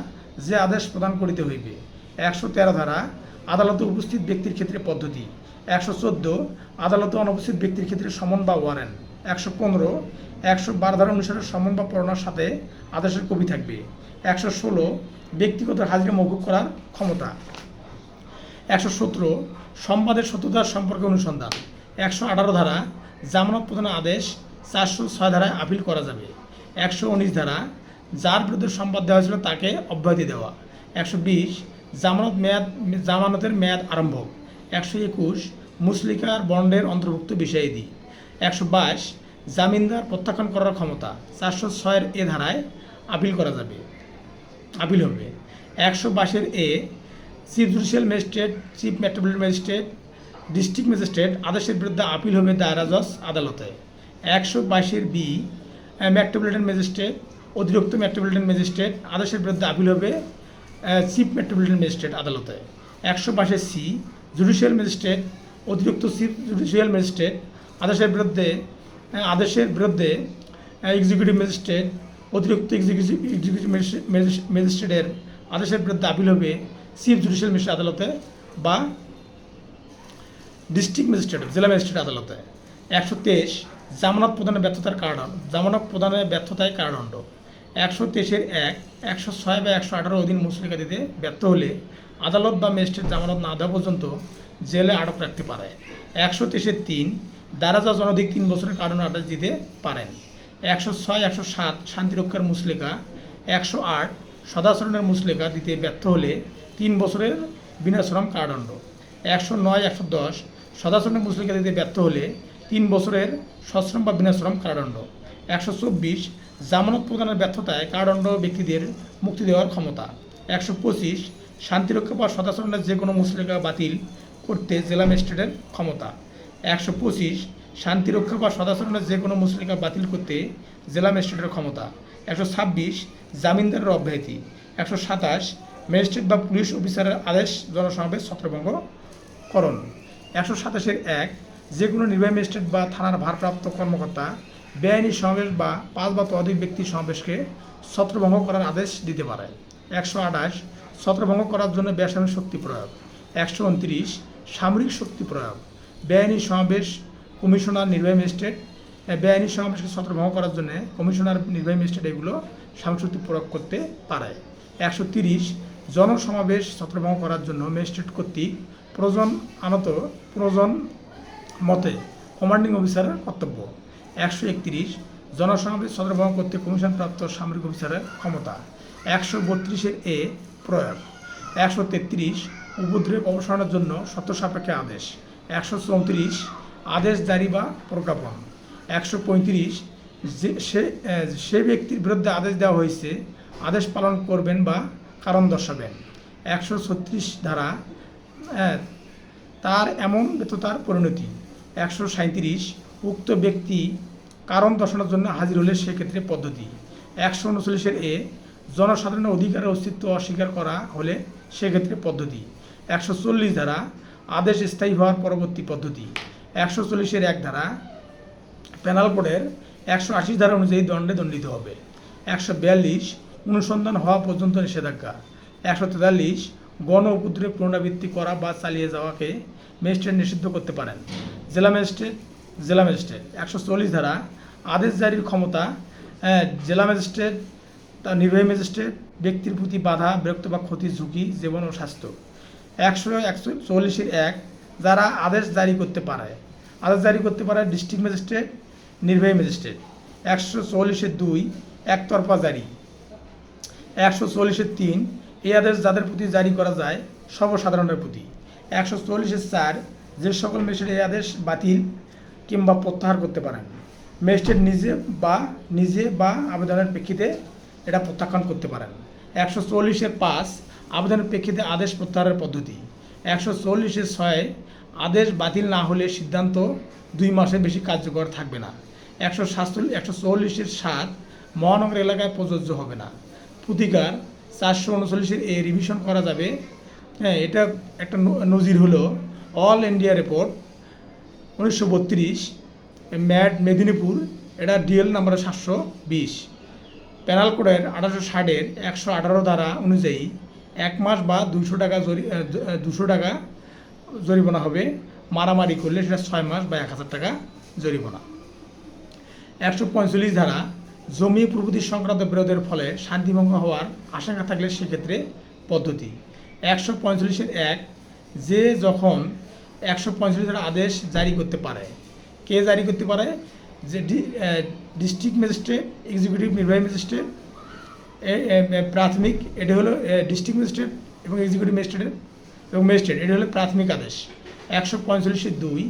যে আদেশ প্রদান করিতে হইবে। 113 ধারা আদালতে উপস্থিত ব্যক্তির ক্ষেত্রে পদ্ধতি। 114 আদালতে অনুপস্থিত ব্যক্তির ক্ষেত্রে সমন বা ওয়ারেন্ট। 115 112 ধারা অনুসারে সমন বা পরোয়ানার সাথে আদেশের কপি থাকবে। 116 ব্যক্তিগত হাজিরা মওকুফ করার ক্ষমতা। 117 সংবাদের সত্যতার সম্পর্কে অনুসন্ধান। 118 ধারা জামানত প্রদানের আদেশ 406 ধারায় আপিল করা যাবে। 119 ধারা যার বিরুদ্ধে সংবাদ দেওয়া হয়েছিল তাকে অব্যাহতি দেওয়া। 120 জামানতের মেয়াদ আরম্ভ। 121 মুচলেকার বন্ডের অন্তর্ভুক্ত বিষয়াদি। 122 জামিনদার প্রত্যাখ্যান করার ক্ষমতা। 406 এ ধারায় আপিল করা যাবে, আপিল হবে। 122 এ chief judicial magistrate, chief metropolitan magistrate, district magistrate আদেশের বিরুদ্ধে আপিল হবে দায়রা জজ আদালতে। 122 বি মেট্রোপলিটন ম্যাজিস্ট্রেট, অতিরিক্ত মেট্রোপলিটন ম্যাজিস্ট্রেট আদেশের বিরুদ্ধে আপিল হবে চিফ মেট্রোপলিটন ম্যাজিস্ট্রেট আদালতে। 122 সি জুডিশিয়াল ম্যাজিস্ট্রেট, অতিরিক্ত চিফ জুডিশিয়াল ম্যাজিস্ট্রেট আদেশের বিরুদ্ধে এক্সিকিউটিভ ম্যাজিস্ট্রেট, অতিরিক্ত এক্সিকিউটিভ ম্যাজিস্ট্রেটের আদেশের বিরুদ্ধে আপিল হবে চিফ জুডিশিয়াল ম্যাজিস্ট্রেট আদালতে বা ডিস্ট্রিক্ট ম্যাজিস্ট্রেট, জেলা ম্যাজিস্ট্রেট আদালতে। 123 জামানত প্রদানের ব্যর্থতায় কারাদণ্ড। 123 1 106 বা 118 অধীন মুচলেকা দিতে ব্যর্থ হলে আদালত বা ম্যাজিস্ট্রেট জামানত না দেওয়া পর্যন্ত জেলে আটক রাখতে পারে। 123 3 দায়রা জজ অনধিক 3 বছরের কারাদণ্ড আদেশ দিতে পারেন। 106 107 শান্তিরক্ষার মুচলেকা। 108 সদাচরণের মুচলেকা দিতে ব্যর্থ হলে 3 বছরের বিনাশ্রম কারাদণ্ড। 109 110 সদাচরণের মুচলেকা দিতে ব্যর্থ হলে 3 বছরের সশ্রম বা বিনাশ্রম কারাদণ্ড। 124 জামানত প্রদানের ব্যর্থতায় কারাদণ্ড ব্যক্তিদের মুক্তি দেওয়ার ক্ষমতা। 125 শান্তিরক্ষা বা সদাচরণের যে কোনো মুচলেকা বাতিল করতে জেলা ম্যাজিস্ট্রেটের ক্ষমতা। 125 শান্তিরক্ষা বা সদাচরণের যে কোনো মুচলেকা বাতিল করতে জেলা ম্যাজিস্ট্রেটের ক্ষমতা। 126 জামিনদারের অব্যাহতি। 127 ম্যাজিস্ট্রেট বা পুলিশ অফিসারের আদেশ জনসমাবেশ ছত্রভঙ্গ করণ। 127 1 যে কোনো নির্বাহী ম্যাজিস্ট্রেট বা থানার ভারপ্রাপ্ত কর্মকর্তা বেআইনি সমাবেশ বা 5 বা ততোধিক ব্যক্তির সমাবেশকে ছত্রভঙ্গ করার আদেশ দিতে পারে। 128 ছত্রভঙ্গ করার জন্য বেসামরিক শক্তি প্রয়োগ। 129 সামরিক শক্তি প্রয়োগ। বেআইনি সমাবেশ কমিশনার, নির্বাহী ম্যাজিস্ট্রেট বেআইনি সমাবেশকে ছত্রভঙ্গ করার জন্য কমিশনার, নির্বাহী ম্যাজিস্ট্রেট এগুলো সামরিক শক্তি প্রয়োগ করতে পারে। 130 জনসমাবেশ ছত্রভঙ্গ করার জন্য ম্যাজিস্ট্রেট কর্তৃক প্রয়োজন মতে কমান্ডিং অফিসারের কর্তব্য। 131 জনসমাবেশ ছত্রভঙ্গ করতে কমিশনপ্রাপ্ত সামরিক অফিসারের ক্ষমতা। 132 এ প্রয়োগ। 133 উপদ্রব অবসানের জন্য শর্ত সাপেক্ষে আদেশ। 134 আদেশ জারি বা প্রজ্ঞাপন। 135 সে ব্যক্তির বিরুদ্ধে আদেশ দেওয়া হয়েছে আদেশ পালন করবেন বা কারণ দর্শাবেন। 136 ধারা তার এমন ব্যর্থতার পরিণতি। 137 উক্ত ব্যক্তি কারণ দর্শানোর জন্য হাজির হলে সেক্ষেত্রে পদ্ধতি। 139 এ জনসাধারণের অধিকারের অস্তিত্ব অস্বীকার করা হলে সেক্ষেত্রে পদ্ধতি। 140 ধারা আদেশ স্থায়ী হওয়ার পরবর্তী পদ্ধতি। 140 1 ধারা পেনাল কোডের 180 ধারা অনুযায়ী দণ্ডে দণ্ডিত হবে। 142 অনুসন্ধান হওয়া পর্যন্ত নিষেধাজ্ঞা। 143 গণ উপদ্রব পুনরাবৃত্তি করা বা চালিয়ে যাওয়াকে ম্যাজিস্ট্রেট নিষিদ্ধ করতে পারেন। জেলা ম্যাজিস্ট্রেট 140 ধারা আদেশ জারির ক্ষমতা জেলা ম্যাজিস্ট্রেট, নির্বাহী ম্যাজিস্ট্রেট ব্যক্তির প্রতি বাধা, বিরক্ত বা ক্ষতি, ঝুঁকি, জীবন ও স্বাস্থ্য। 144 1 যারা আদেশ জারি করতে পারে ডিস্ট্রিক্ট ম্যাজিস্ট্রেট, নির্বাহী ম্যাজিস্ট্রেট। 144 2 একতরফা জারি। 144 3 এই আদেশ যাদের প্রতি জারি করা যায় সর্বসাধারণের প্রতি। 144(4) যে সকল ম্যাজিস্ট্রেট এই আদেশ বাতিল কিংবা প্রত্যাহার করতে পারেন। ম্যাজিস্ট্রেট নিজে বা আবেদনের প্রেক্ষিতে এটা প্রত্যাখ্যান করতে পারেন। 144(5) আবেদনের প্রেক্ষিতে আদেশ প্রত্যাহারের পদ্ধতি। 144(6) আদেশ বাতিল না হলে সিদ্ধান্ত 2 মাসের বেশি কার্যকর থাকবে না। 144(7) মহানগর এলাকায় প্রযোজ্য হবে না। প্রতিকার 439(a) রিভিশন করা যাবে। হ্যাঁ, এটা একটা নজির হলো অল ইন্ডিয়া রিপোর্ট 1932 মেদিনীপুর, এটা ডিএল নাম্বার 720। প্যানাল কোডের 1860-এর 118 ধারা অনুযায়ী 1 মাস বা 200 টাকা জরিমানা হবে। মারামারি করলে সেটা 6 মাস বা 1000 টাকা জরিমানা। 145 ধারা জমি প্রভৃতি সংক্রান্ত বিরোধের ফলে শান্তিভঙ্গ হওয়ার আশঙ্কা থাকলে সেক্ষেত্রে পদ্ধতি। 145(1) যে যখন 145 ধারা আদেশ জারি করতে পারে। কে জারি করতে পারে? যে ডিস্ট্রিক্ট ম্যাজিস্ট্রেট, এক্সিকিউটিভ নির্বাহী ম্যাজিস্ট্রেট, প্রাথমিক, এটা হলো ডিস্ট্রিক্ট ম্যাজিস্ট্রেট এবং এক্সিকিউটিভ ম্যাজিস্ট্রেট এবং ম্যাজিস্ট্রেট, এটা হলো প্রাথমিক আদেশ। 145(2)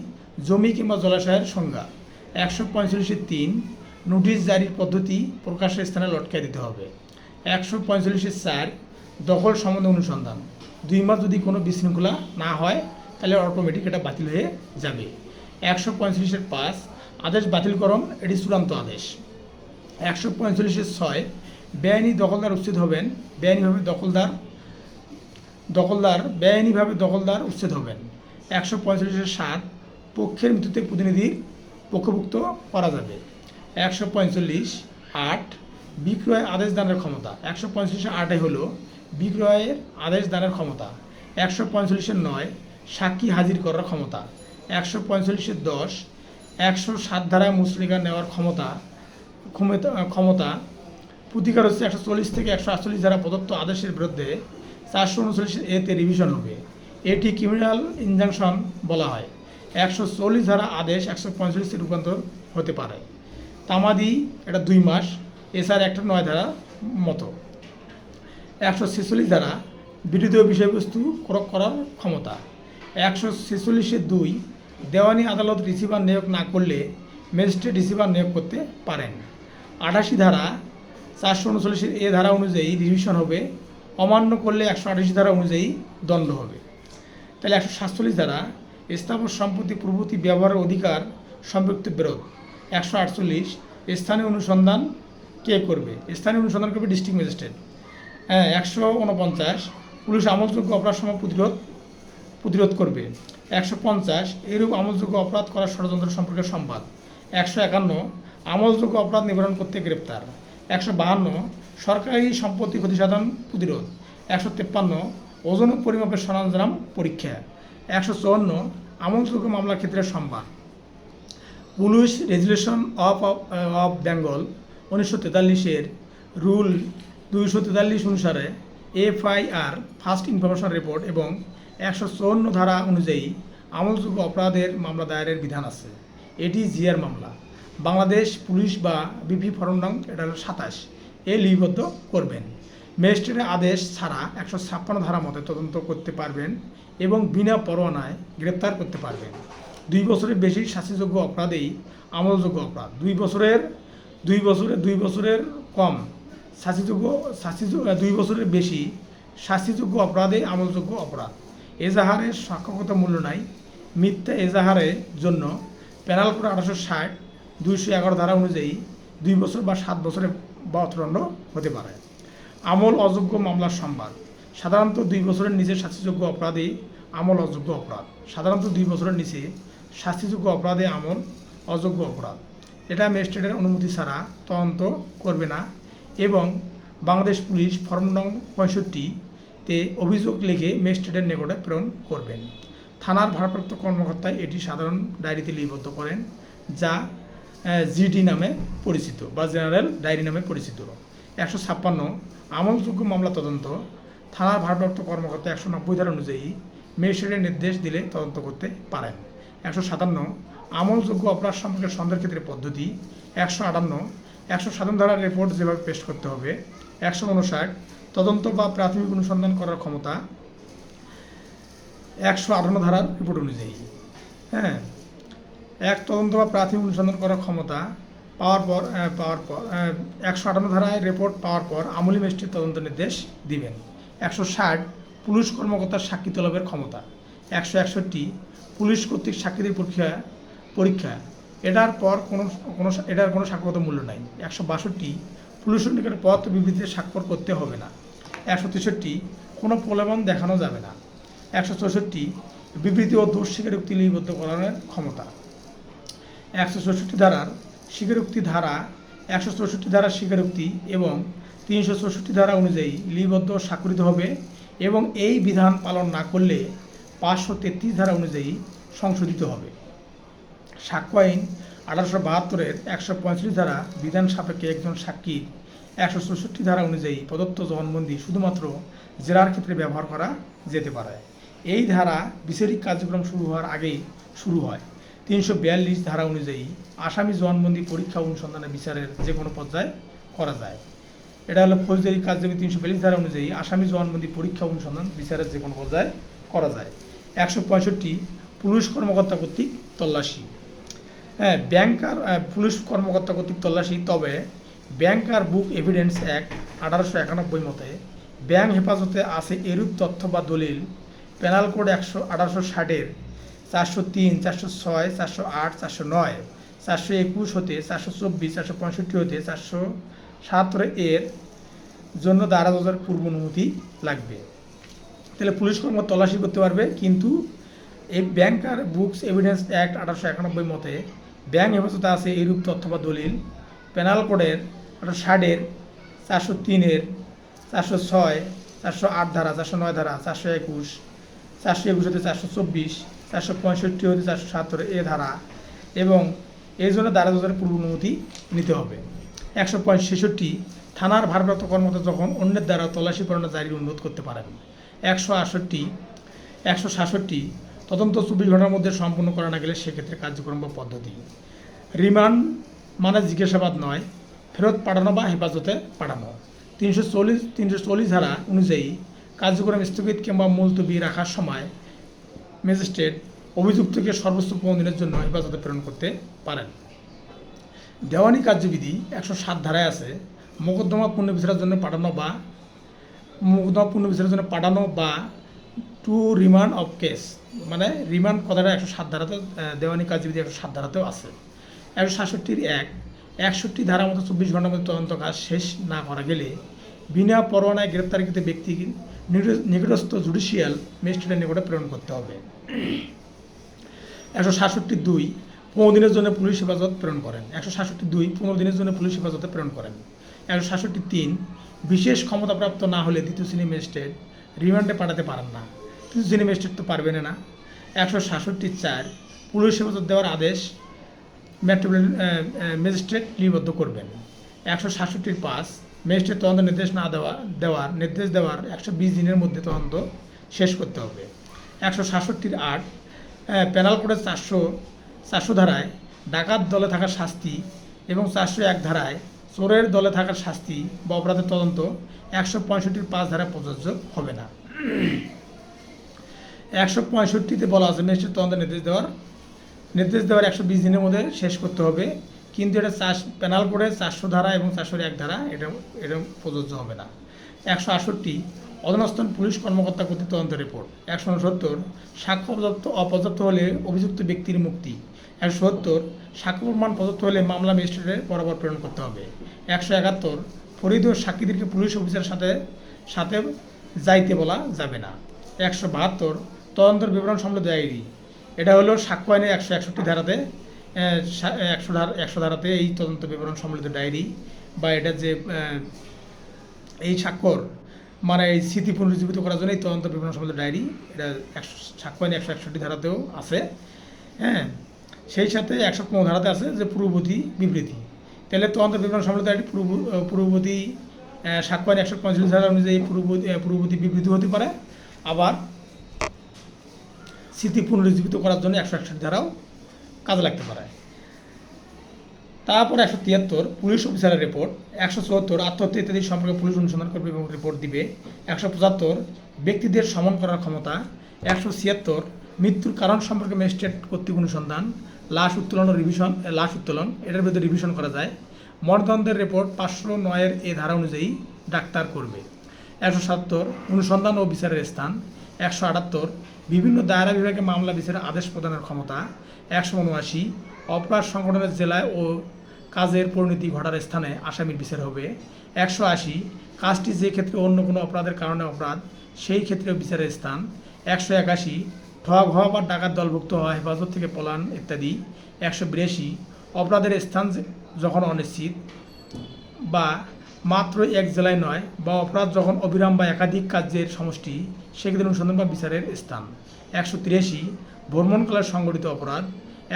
জমি কিংবা জলাশয়ের সংজ্ঞা। 145(3) নোটিশ জারির পদ্ধতি প্রকাশের স্থানে লটকায় দিতে হবে। 145(4) দখল সম্বন্ধে অনুসন্ধান। 2 মাস যদি কোনো বিশৃঙ্খলা না হয় তাহলে অটোমেটিক এটা বাতিল হয়ে যাবে। 145(5) আদেশ বাতিলকরণ, এটি চূড়ান্ত আদেশ। 145(6) বেআইনি দখলদার উচ্ছেদ হবেন। বেআইনিভাবে দখলদার উচ্ছেদ হবেন। 145(7) পক্ষের মৃত্যুতে প্রতিনিধির পক্ষভুক্ত করা যাবে। 145(8) বিক্রয় আদেশ দানের ক্ষমতা। 145(8) হলো বিক্রয়ের আদেশ দানের ক্ষমতা। 145(9) সাক্ষী হাজির করার ক্ষমতা। 145(10) 107 ধারায় মুচলেখা নেওয়ার ক্ষমতা। প্রতিকার হচ্ছে 140 থেকে 148 ধারা প্রদত্ত আদেশের বিরুদ্ধে 439(a)তে রিভিশন হবে। এটি ক্রিমিনাল ইনজাংশন বলা হয়। 140 ধারা আদেশ 145-তে রূপান্তর হতে পারে। তামাদি, এটা 2 মাস। এসআর 109 ধারা মতো। 146 ধারা বিরোধ বিষয়বস্তু ক্রয় করার ক্ষমতা। 146(2) দেওয়ানি আদালত রিসিভার নিয়োগ না করলে ম্যাজিস্ট্রেট রিসিভার নিয়োগ করতে পারেন। 88 ধারা 439(a) ধারা অনুযায়ী রিভিশন হবে। অমান্য করলে 188 ধারা অনুযায়ী দণ্ড হবে। তাহলে 147 ধারা স্থাবর সম্পত্তি প্রভৃতি ব্যবহারের অধিকার সম্পৃক্ত বিরোধ। 148 স্থানীয় অনুসন্ধান কে করবে? স্থানীয় অনুসন্ধান করবে ডিস্ট্রিক্ট ম্যাজিস্ট্রেট। 149 পুলিশ আমলযোগ্য অপরাধ সময় প্রতিরোধ করবে। 150 এরূপ আমলযোগ্য অপরাধ করার ষড়যন্ত্র সম্পর্কে সংবাদ। 151 আমলযোগ্য অপরাধ নিবারণ করতে গ্রেপ্তার। 152 সরকারি সম্পত্তি ক্ষতিসাধন প্রতিরোধ। 153 ওজন ও পরিমাপের সরঞ্জাম পরীক্ষা। 154 আমলযোগ্য মামলার ক্ষেত্রে সংবাদ। পুলিশ রেজুলেশন অফ বেঙ্গল 1943-এর রুল 243 অনুসারে FIR ফার্স্ট ইনফরমেশন রিপোর্ট এবং 154 ধারা অনুযায়ী আমলযোগ্য অপরাধের মামলা দায়েরের বিধান আছে। এটি জিআর মামলা। বাংলাদেশ পুলিশ বা BP ফরম নং, এটা হলো 27, এ লিপিবদ্ধ করবেন। ম্যাজিস্ট্রেটের আদেশ ছাড়া 156 ধারা মতে তদন্ত করতে পারবেন এবং বিনা পরোয়ানায় গ্রেপ্তার করতে পারবেন। 2 বছরের বেশি শাস্তিযোগ্য অপরাধেই আমলযোগ্য অপরাধ। 2 বছরের কম শাস্তিযোগ্য 2 বছরের বেশি শাস্তিযোগ্য অপরাধে আমলযোগ্য অপরাধ। এজাহারের সাক্ষ্যগত মূল্য নাই। মিথ্যা এজাহারের জন্য প্যানাল কোড 1860 211 ধারা অনুযায়ী 2 বছর বা 7 বছরের বা অর্থদণ্ড হতে পারে। আমল অযোগ্য মামলার সংবাদ। সাধারণত 2 বছরের নিচে শাস্তিযোগ্য অপরাধে আমল অযোগ্য অপরাধ। সাধারণত 2 বছরের নিচে শাস্তিযোগ্য অপরাধে আমল অযোগ্য অপরাধ। এটা ম্যাজিস্ট্রেটের অনুমতি ছাড়া তদন্ত করবে না এবং বাংলাদেশ পুলিশ ফর্ম নং 65-তে অভিযোগ লিখে ম্যাজিস্ট্রেটের নিকটে প্রেরণ করবেন। থানার ভারপ্রাপ্ত কর্মকর্তা এটি সাধারণ ডায়েরিতে লিপিবদ্ধ করেন, যা GD নামে পরিচিত বা জেনারেল ডায়েরি নামে পরিচিত। 156 আমলযোগ্য মামলা তদন্ত। থানার ভারপ্রাপ্ত কর্মকর্তা 190 ধারা অনুযায়ী ম্যাজিস্ট্রেটের নির্দেশ দিলে তদন্ত করতে পারেন। 157 আমলযোগ্য অপরাধ সম্পর্কে সন্দেহের ক্ষেত্রে পদ্ধতি। 158 ধারার রিপোর্ট যেভাবে পেশ করতে হবে। 159 তদন্ত বা প্রাথমিক অনুসন্ধান করার ক্ষমতা। 158 ধারার রিপোর্ট অনুযায়ী। হ্যাঁ, এক তদন্ত বা প্রাথমিক অনুসন্ধান করার ক্ষমতা পাওয়ার পর 158 ধারায় রিপোর্ট পাওয়ার পর আমলি ম্যাজিস্ট্রেট তদন্ত নির্দেশ দিবেন। 160 পুলিশ কর্মকর্তার সাক্ষী তলবের ক্ষমতা। 161 পুলিশ কর্তৃক সাক্ষীদের পরীক্ষা এটার কোনো সাক্ষ্যগত মূল্য নাই। 162 পুলিশের নিকটে পত্র বিবৃতিতে স্বাক্ষর করতে হবে না। 163 কোনো প্রলোভন দেখানো যাবে না। 164 বিবৃতি ও দোষ স্বীকারোক্তি লিপিবদ্ধ করার ক্ষমতা। 164 ধারার স্বীকারোক্তি ধারা 164 ধারার স্বীকারোক্তি এবং 364 ধারা অনুযায়ী লিপিবদ্ধ স্বাক্ষরিত হবে এবং এই বিধান পালন না করলে 533 ধারা অনুযায়ী সংশোধিত হবে। সাক্ষ্য আইন 1872-এর 135 ধারা বিধান সাপেক্ষে একজন সাক্ষীর 164 ধারা অনুযায়ী প্রদত্ত জবানবন্দি শুধুমাত্র জেরার ক্ষেত্রে ব্যবহার করা যেতে পারে। এই ধারা বিচারিক কার্যক্রম শুরু হওয়ার আগেই শুরু হয়। 342 ধারা অনুযায়ী আসামি জবানবন্দি পরীক্ষা অনুসন্ধানে বিচারের যে কোনো পর্যায়ে করা যায়। এটা হলো ফৌজদারি কার্যবিধি 342 ধারা অনুযায়ী আসামি জবানবন্দি পরীক্ষা অনুসন্ধান বিচারের যে কোনো পর্যায়ে করা যায়। 165 পুলিশ কর্মকর্তা কর্তৃক তল্লাশি। হ্যাঁ, পুলিশ কর্মকর্তা কর্তৃক তল্লাশি, তবে ব্যাংক আর বুক এভিডেন্স অ্যাক্ট 1891 মতে ব্যাংক হেফাজতে আছে এরূপ তথ্য বা দলিল পেনাল কোড 1860-এর 403, 406, 408, 409, 421 হতে 424, 465 হতে 477 এর জন্য দারাজের পূর্ব অনুমতি লাগবে। তাহলে পুলিশ কর্মকর্তা তল্লাশি করতে পারবে, কিন্তু এই ব্যাংক আর বুকস এভিডেন্স অ্যাক্ট 1891 মতে ব্যাংক হেফাজতে আছে এইরূপ তথ্য বা দলিল পেনাল কোডের 1860-এর 403-এর 406, 408 ধারা, 409 ধারা, 421, 421 হতে 424, 465 হতে 477 এ ধারা এবং এই জন্য দারাজের পূর্ব অনুমতি নিতে হবে। 165 থানার ভারপ্রাপ্ত কর্মকর্তা যখন অন্যের দ্বারা তল্লাশি পরোয়ানা জারির অনুরোধ করতে পারেন। 166 তদন্ত 24 ঘন্টার মধ্যে সম্পূর্ণ করা না গেলে সেক্ষেত্রে কার্যক্রম বা পদ্ধতি। রিমান্ড মানে জিজ্ঞাসাবাদ নয়, ফেরত পাঠানো বা হেফাজতে পাঠানো। 340 ধারা অনুযায়ী কার্যক্রম স্থগিত কিংবা মুলতবি রাখার সময় ম্যাজিস্ট্রেট অভিযুক্তকে সর্বোচ্চ 15 দিনের জন্য হেফাজতে প্রেরণ করতে পারেন। দেওয়ানি কার্যবিধি 107 ধারায় আছে মোকদ্দমা পুনর্বিচারের জন্য পাঠানো বা টু রিমান্ড অফ কেস, মানে রিমান্ড কথাটা 107 ধারাতে, দেওয়ানি কার্যবিধি 107 ধারাতেও আছে। 166 ধারা মতো 24 ঘন্টার মধ্যে তদন্ত কাজ শেষ না করা গেলে বিনা পরোয়ানায় গ্রেপ্তারকৃত ব্যক্তিকে নিকটস্থ জুডিশিয়াল ম্যাজিস্ট্রেটের নিকটে প্রেরণ করতে হবে। 166(2) 15 দিনের জন্য পুলিশ হেফাজত প্রেরণ করেন। 166(2) 15 দিনের জন্য পুলিশ হেফাজতে প্রেরণ করেন। 166(3) বিশেষ ক্ষমতাপ্রাপ্ত না হলে দ্বিতীয় শ্রেণী ম্যাজিস্ট্রেট রিমান্ডে পাঠাতে পারেন না। তৃতীয় শ্রেণী ম্যাজিস্ট্রেট তো পারবেন না। 166(4) পুলিশ হেফাজত দেওয়ার আদেশ ম্যাজিস্ট্রেট লিপিবদ্ধ করবেন। 166(5) ম্যাজিস্ট্রেট তদন্ত নির্দেশ দেওয়ার 120 দিনের মধ্যে তদন্ত শেষ করতে হবে। 166(8) পেনাল কোডের 400 ধারায় ডাকাত দলে থাকার শাস্তি এবং 401 ধারায় চোরের দলে থাকার শাস্তি বা অপরাধের তদন্ত 165(5) ধারায় প্রযোজ্য হবে না। 165-তে বলা আছে ম্যাজিস্ট্রেট তদন্ত নির্দেশ দেওয়ার 120 দিনের মধ্যে শেষ করতে হবে, কিন্তু এটা পেনাল কোডের 400 ধারা এবং 401 ধারা এটা প্রযোজ্য হবে না। 168 অধস্তন পুলিশ কর্মকর্তা কর্তৃক তদন্ত রিপোর্ট। 169 সাক্ষ্য অপর্যাপ্ত হলে অভিযুক্ত ব্যক্তির মুক্তি। 170 সাক্ষ্য প্রমাণ পর্যাপ্ত হলে মামলা ম্যাজিস্ট্রেটের বরাবর প্রেরণ করতে হবে। 171 ফরিদ ও সাক্ষীদেরকে পুলিশ অফিসারের সাথে যাইতে বলা যাবে না। 172 তদন্তের বিবরণ সম্বলিত ডায়েরি। এটা হলো সাক্ষ্য আইনের 161 ধারাতে 100 ধারাতে এই তদন্ত বিবরণ সম্বলিত ডায়েরি বা এটা যে এই স্বাক্ষর মানে এই স্মৃতি পুনরুজ্জীবিত করার জন্য এই তদন্ত বিবরণ সম্বলিত ডায়েরি, এটা সাক্ষ্য আইন 161 ধারাতেও আছে। হ্যাঁ, সেই সাথে 115 ধারাতে আছে যে পূর্ববর্তী বিবৃতি। তাহলে তদন্ত বিবরণ সম্বলিত ডায়েরি পূর্ববর্তী সাক্ষ্য আইন 145 ধারা অনুযায়ী পূর্ববর্তী বিবৃতি হতে পারে, আবার স্মৃতি পুনরুজ্জীবিত করার জন্য 161 ধারাও কাজে লাগতে পারে। তারপর 173 পুলিশ অফিসারের রিপোর্ট। 174 আত্মহত্যা ইত্যাদি সম্পর্কে পুলিশ অনুসন্ধান করবে এবং রিপোর্ট দিবে। 175 ব্যক্তিদের সমন করার ক্ষমতা। 176 মৃত্যুর কারণ সম্পর্কে ম্যাজিস্ট্রেট কর্তৃক অনুসন্ধান, লাশ উত্তোলন ও লাশ উত্তোলন এটার বিরুদ্ধে রিভিশন করা যায়। মরণতদন্তের রিপোর্ট 509 এ ধারা অনুযায়ী ডাক্তার করবে। 177 অনুসন্ধান ও বিচারের স্থান। 178 বিভিন্ন দায়রা বিভাগে মামলা বিচারের আদেশ প্রদানের ক্ষমতা। 179 অপরাধ সংগঠনের জেলায় ও কাজের পরিণতি ঘটার স্থানে আসামির বিচার হবে। 180 কাজটি যে ক্ষেত্রে অন্য কোনো অপরাধের কারণে অপরাধ সেই ক্ষেত্রেও বিচারের স্থান। 181 ঠগ হওয়া বা ডাকাত দলভুক্ত হওয়া, হেফাজত থেকে পলায়ন ইত্যাদি। 182 অপরাধের স্থান যখন অনিশ্চিত বা মাত্র এক জেলায় নয়, বা অপরাধ যখন অবিরাম বা একাধিক কার্যের সমষ্টি, সেক্ষেত্রে অনুসন্ধান বা বিচারের স্থান। 183 ভ্রমণকালে সংগঠিত অপরাধ।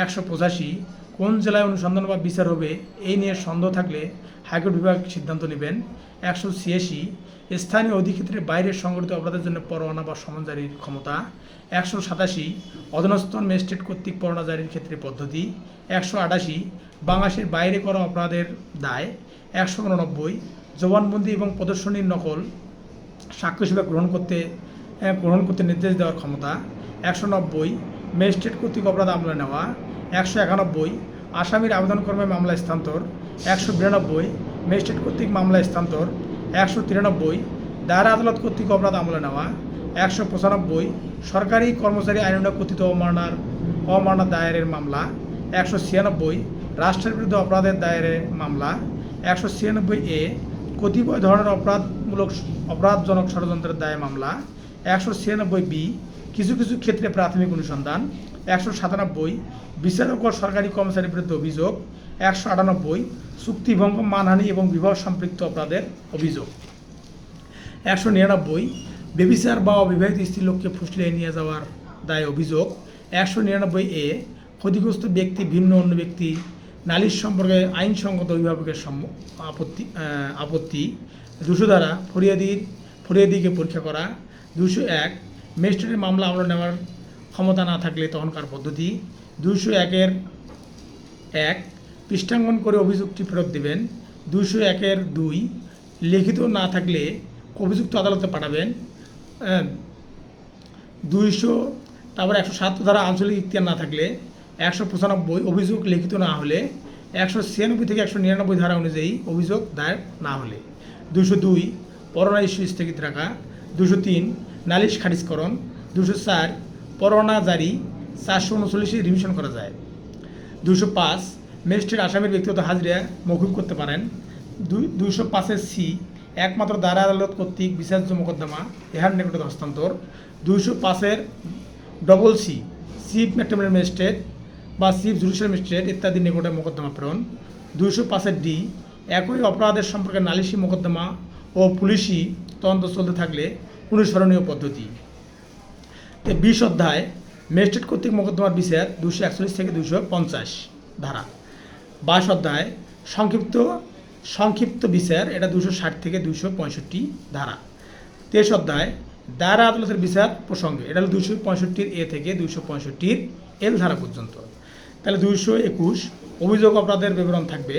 185 কোন জেলায় অনুসন্ধান বা বিচার হবে এই নিয়ে সন্দেহ থাকলে হাইকোর্ট বিভাগ সিদ্ধান্ত নেবেন। 186 স্থানীয় অধিক্ষেত্রের বাইরে সংগঠিত অপরাধের জন্য পরোয়ানা বা সমন জারির ক্ষমতা। 187 অধস্তন ম্যাজিস্ট্রেট কর্তৃক পরোয়ানা জারির ক্ষেত্রে পদ্ধতি। 188 বাংলাদেশের বাইরে করা অপরাধের দায়। 189 জবানবন্দি এবং প্রদর্শনীর নকল সাক্ষ্য হিসেবে গ্রহণ করতে নির্দেশ দেওয়ার ক্ষমতা। 190 ম্যাজিস্ট্রেট কর্তৃক অপরাধ আমলে নেওয়া। 191 আসামির আবেদনক্রমে মামলা স্থানান্তর। 192 ম্যাজিস্ট্রেট কর্তৃক মামলা স্থানান্তর। 193 দায়রা আদালত কর্তৃক অপরাধ আমলে নেওয়া। 195 সরকারি কর্মচারী আইনানুগ কথিত অবমাননা দায়েরের মামলা। 196 রাষ্ট্রের বিরুদ্ধে অপরাধের দায়েরের মামলা। 196 এ কতিপয় ধরনের অপরাধজনক ষড়যন্ত্রের দায়ে মামলা। 196 বি কিছু কিছু ক্ষেত্রে প্রাথমিক অনুসন্ধান। 197 বিচারক ও সরকারি কর্মচারীর বিরুদ্ধে অভিযোগ। 198 চুক্তিভঙ্গ, মানহানি এবং বিবাহ সম্পৃক্ত অপরাধের অভিযোগ। 199 বেবিচার বা অবিবাহিত স্ত্রীলোককে ফুসলিয়ে নিয়ে যাওয়ার দায়ে অভিযোগ। 199 এ ক্ষতিগ্রস্ত ব্যক্তি ভিন্ন অন্য ব্যক্তি নালিশ সম্পর্কে আইনসঙ্গত অভিভাবকের আপত্তি। 200 ধারা ফরিয়াদিকে পরীক্ষা করা। 201 ম্যাজিস্ট্রেটের মামলা আমলে নেওয়ার ক্ষমতা না থাকলে তখনকার পদ্ধতি। 201 পৃষ্ঠাঙ্কন করে অভিযোগটি ফেরত দেবেন। 201 লিখিত না থাকলে অভিযুক্ত আদালতে পাঠাবেন। 107 ধারা আঞ্চলিক ইখতিয়ার না থাকলে। 195 অভিযোগ লিখিত না হলে। 196 থেকে 199 ধারা অনুযায়ী অভিযোগ দায়ের না হলে। 202 পরোয়ানা ইস্যু স্থগিত রাখা। 203 নালিশ খারিজকরণ। 204 পরোয়ানা জারি 439 রিভিশন করা যায়। 205 ম্যাজিস্ট্রেট আসামির ব্যক্তিগত হাজিরা মওকুফ করতে পারেন। 205 সি একমাত্র দায়রা আদালত কর্তৃক বিচার্য মোকদ্দমা ইহার নিকটে হস্তান্তর। 205 double C chief metropolitan magistrate বা চিফ জুডিশিয়াল ম্যাজিস্ট্রেট ইত্যাদির নিকটে মোকদ্দমা প্রেরণ। 205 ডি একই অপরাধের সম্পর্কে নালিশি মোকদ্দমা ও পুলিশি তদন্ত চলতে থাকলে অনুসরণীয় পদ্ধতি। 20 অধ্যায় ম্যাজিস্ট্রেট কর্তৃক মোকদ্দমার বিচার 241 থেকে 250 ধারা। 22 অধ্যায় সংক্ষিপ্ত বিচার, এটা 260 থেকে 265 ধারা। 23 অধ্যায় দায়রা আদালতের বিচার প্রসঙ্গে, এটা হলো 265 এ থেকে 265 এল ধারা পর্যন্ত। তাহলে 221 অভিযোগ অপরাধের বিবরণ থাকবে।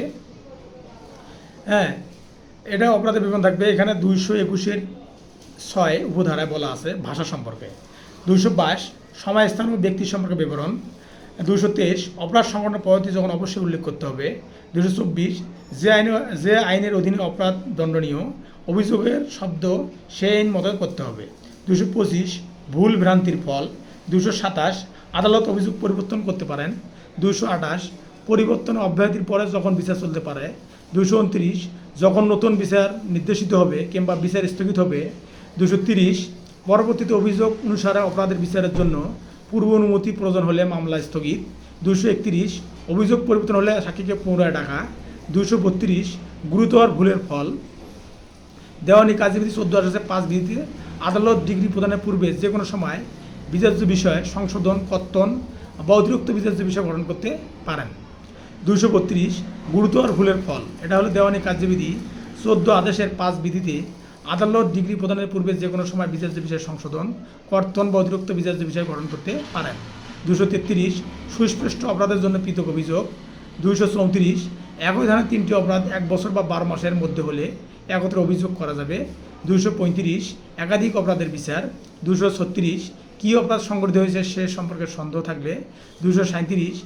হ্যাঁ, এটা অপরাধের বিবরণ থাকবে। এখানে 221 উপধারায় বলা আছে ভাষা সম্পর্কে। 222 সময়, স্থান ও ব্যক্তি সম্পর্কে বিবরণ। 223 অপরাধ সংগঠনের পদ্ধতি যখন অবশ্যই উল্লেখ করতে হবে। 224 যে আইনের অধীনে অপরাধ দণ্ডনীয়, অভিযোগের শব্দ সেই আইন মতো করতে হবে। 225 ভুল ভ্রান্তির ফল। 227 আদালত অভিযোগ পরিবর্তন করতে পারেন। 228 পরিবর্তন অব্যাহতির পরে যখন বিচার চলতে পারে। 229 যখন নতুন বিচার নির্দেশিত হবে কিংবা বিচার স্থগিত হবে। 230 পরবর্তীতে অভিযোগ অনুসারে অপরাধের বিচারের জন্য পূর্ব অনুমতি প্রয়োজন হলে মামলা স্থগিত। 231 অভিযোগ পরিবর্তন হলে সাক্ষীকে পুনরায় ডাকা। 232 গুরুতর ভুলের ফল। দেওয়ানি কার্যবিধি 14/5 বিধিতে আদালত ডিগ্রি প্রদানের পূর্বে যে কোনো সময় বিচার্য বিষয় সংশোধন, কর্তন বা অতিরিক্ত বিচার্য বিষয় গঠন করতে পারেন। 232 গুরুতর ভুলের ফল, এটা হলো দেওয়ানি কার্যবিধি 14 আদেশের 5 বিধিতে আদালত ডিগ্রি প্রদানের পূর্বে যে কোনো সময় বিচার্য বিষয় সংশোধন, কর্তন বা অতিরিক্ত বিচার্য বিষয় গঠন করতে পারেন। 233 সুস্পষ্ট অপরাধের জন্য পৃথক অভিযোগ। 234 একই ধারার 3টি অপরাধ 1 বছর বা 12 মাসের মধ্যে হলে একত্রে অভিযোগ করা যাবে। 235 একাধিক অপরাধের বিচার। 236 কী অপরাধ সংঘটিত হয়েছে সে সম্পর্কে সন্দেহ থাকলে 237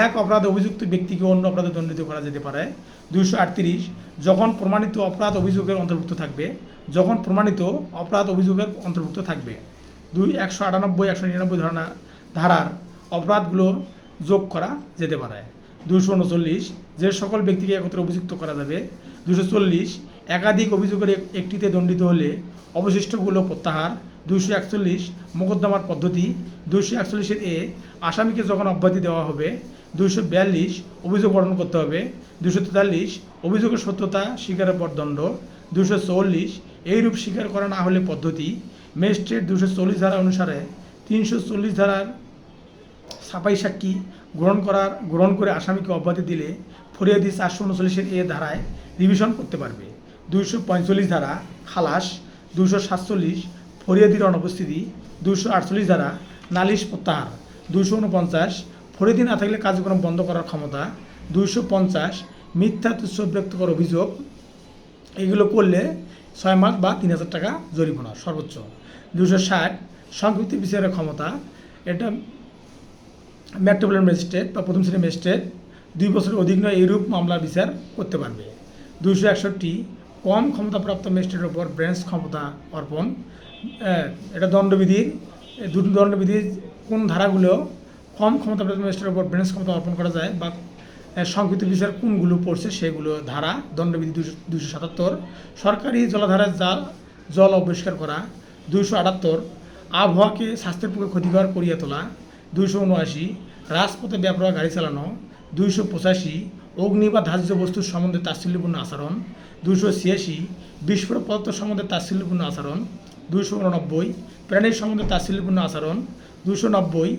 এক অপরাধ অভিযুক্ত ব্যক্তিকে অন্য অপরাধে দণ্ডিত করা যেতে পারে। 238 যখন প্রমাণিত অপরাধ অভিযোগের অন্তর্ভুক্ত থাকবে, যখন প্রমাণিত অপরাধ অভিযোগের অন্তর্ভুক্ত থাকবে। 198 199 ধারার অপরাধগুলো যোগ করা যেতে পারে। 239 যে সকল ব্যক্তিকে একত্রে অভিযুক্ত করা যাবে। 240 একাধিক অভিযোগের একটিতে দণ্ডিত হলে অবশিষ্টগুলো প্রত্যাহার। 241 মোকদ্দমার পদ্ধতি। 241 এ আসামিকে যখন অব্যাহতি দেওয়া হবে। 242 অভিযোগ গঠন করতে হবে। 243 অভিযোগের সত্যতা স্বীকারের পর দণ্ড। 244 এইরূপ স্বীকার করা না হলে পদ্ধতি। ম্যাজিস্ট্রেট 240 ধারা অনুসারে 340 ধারার ছাপাই সাক্ষী গ্রহণ করে আসামিকে অব্যাহতি দিলে ফরিয়াদি 439 এ ধারায় রিভিশন করতে পারবে। 245 ধারা খালাস। 247 ফরিয়াদির অনুপস্থিতি। 248 ধারা নালিশ প্রত্যাহার। 249 ফরিয়াদি না থাকলে কার্যক্রম বন্ধ করার ক্ষমতা। 250 মিথ্যা তুচ্ছ ব্যক্তিগত অভিযোগ, এগুলো করলে 6 মাস বা 3000 টাকা জরিমানা সর্বোচ্চ। 260 সংক্ষিপ্ত বিচারের ক্ষমতা, এটা মেট্রোপলিটন ম্যাজিস্ট্রেট বা প্রথম শ্রেণীর ম্যাজিস্ট্রেট 2 বছরের অধিক নয় এইরূপ মামলার বিচার করতে পারবে। 261 কম ক্ষমতাপ্রাপ্ত ম্যাজিস্ট্রেটের উপর ব্রেঞ্চ ক্ষমতা অর্পণ, এটা দণ্ডবিধির কোন ধারাগুলো কম ক্ষমতাপ্রাপ্ত ম্যাজিস্ট্রেটের উপর ব্রেঞ্চ ক্ষমতা অর্পণ করা যায় বা সংক্ষিপ্ত বিচার কোনগুলো পড়ছে সেগুলো ধারা। দণ্ডবিধি 277 সরকারি জলাধারের জল অপরিষ্কার করা। 278 আবহাওয়াকে স্বাস্থ্যের পক্ষে ক্ষতিকর করিয়া তোলা। 279 রাজপথে বেপরোয়া গাড়ি চালানো। 285 অগ্নি বা ধার্য বস্তুর সম্বন্ধে তাচ্ছিল্যপূর্ণ আচরণ। 286 বিস্ফোরক পদার্থ সম্বন্ধে তাচ্ছিল্যপূর্ণ আচরণ। 289 প্রাণীর সম্বন্ধে তাচ্ছিল্যপূর্ণ আচরণ। 290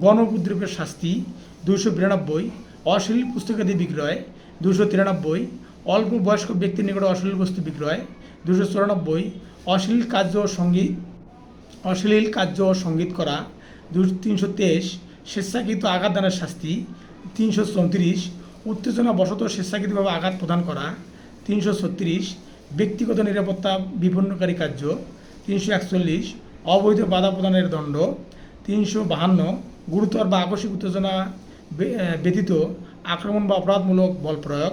গণউপদ্রবের শাস্তি। 292 অশ্লীল পুস্তকাদি বিক্রয়। 293 অল্প বয়স্ক ব্যক্তির নিকট অশ্লীল বস্তু বিক্রয়। 294 অশ্লীল কার্য ও সঙ্গীত করা। 323 স্বেচ্ছাকৃত আঘাত দানের শাস্তি। 334 উত্তেজনা বশত স্বেচ্ছাকৃতভাবে আঘাত প্রদান করা। 336 ব্যক্তিগত নিরাপত্তা বিপন্নকারী কার্য। 341 অবৈধ বাধা প্রদানের দণ্ড। 352 গুরুতর বা আকস্মিক উত্তেজনা ব্যতীত আক্রমণ বা অপরাধমূলক বল প্রয়োগ।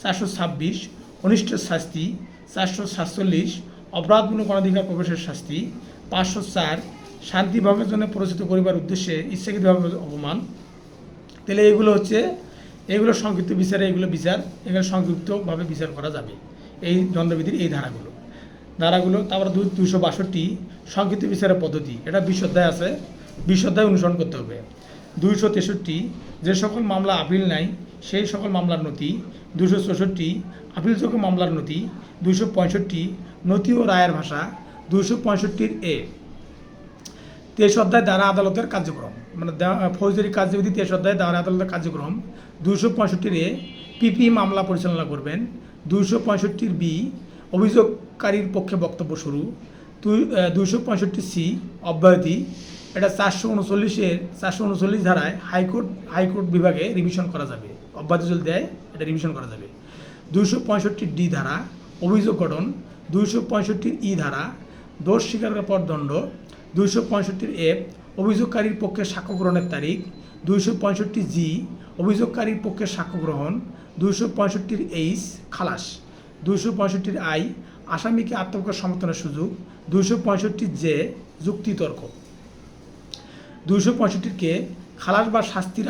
426 অনিষ্টের শাস্তি। 447 অপরাধমূলক অনধিকার প্রবেশের শাস্তি। 504 শান্তি ভঙ্গের জন্য প্ররোচিত করিবার উদ্দেশ্যে ইচ্ছাকৃতভাবে অপমান। তাহলে এগুলো সংক্ষিপ্ত বিচারে এগুলো সংক্ষিপ্তভাবে বিচার করা যাবে এই দণ্ডবিধির এই ধারাগুলো। তারপর 262 সংক্ষিপ্ত বিচারের পদ্ধতি, এটা 20 অধ্যায় আছে, 20 অধ্যায় অনুসরণ করতে হবে। 263 যে সকল মামলা আপিল নাই সেই সকল মামলার নথি। 264 আপিলযোগ্য মামলার নথি। 265 নথি ও রায়ের ভাষা। 265 এ 23 অধ্যায় দ্বারা আদালতের কার্যক্রম, মানে ফৌজদারি কার্যবিধি 23 অধ্যায় দ্বারা আদালতের কার্যক্রম। 265 এ পিপি মামলা পরিচালনা করবেন। 265 বি অভিযোগকারীর পক্ষে বক্তব্য শুরু। 265 সি অব্যাহতি, এটা 439 ধারায় হাইকোর্ট বিভাগে রিভিশন করা যাবে, অব্যাহতি যদি দেয় এটা রিভিশন করা যাবে। 265 ডি ধারা অভিযোগ গঠন। 265 ই ধারা দোষ স্বীকারের পর দণ্ড। 265 এফ অভিযোগকারীর পক্ষে সাক্ষ্য গ্রহণের তারিখ। 265 জি অভিযোগকারীর পক্ষে সাক্ষ্য গ্রহণ। 265 এইচ খালাস। 265 আই আসামিকে আত্মপক্ষ সমর্থনের সুযোগ। 265 জে যুক্তিতর্ক। 265 কে খালাস বা শাস্তির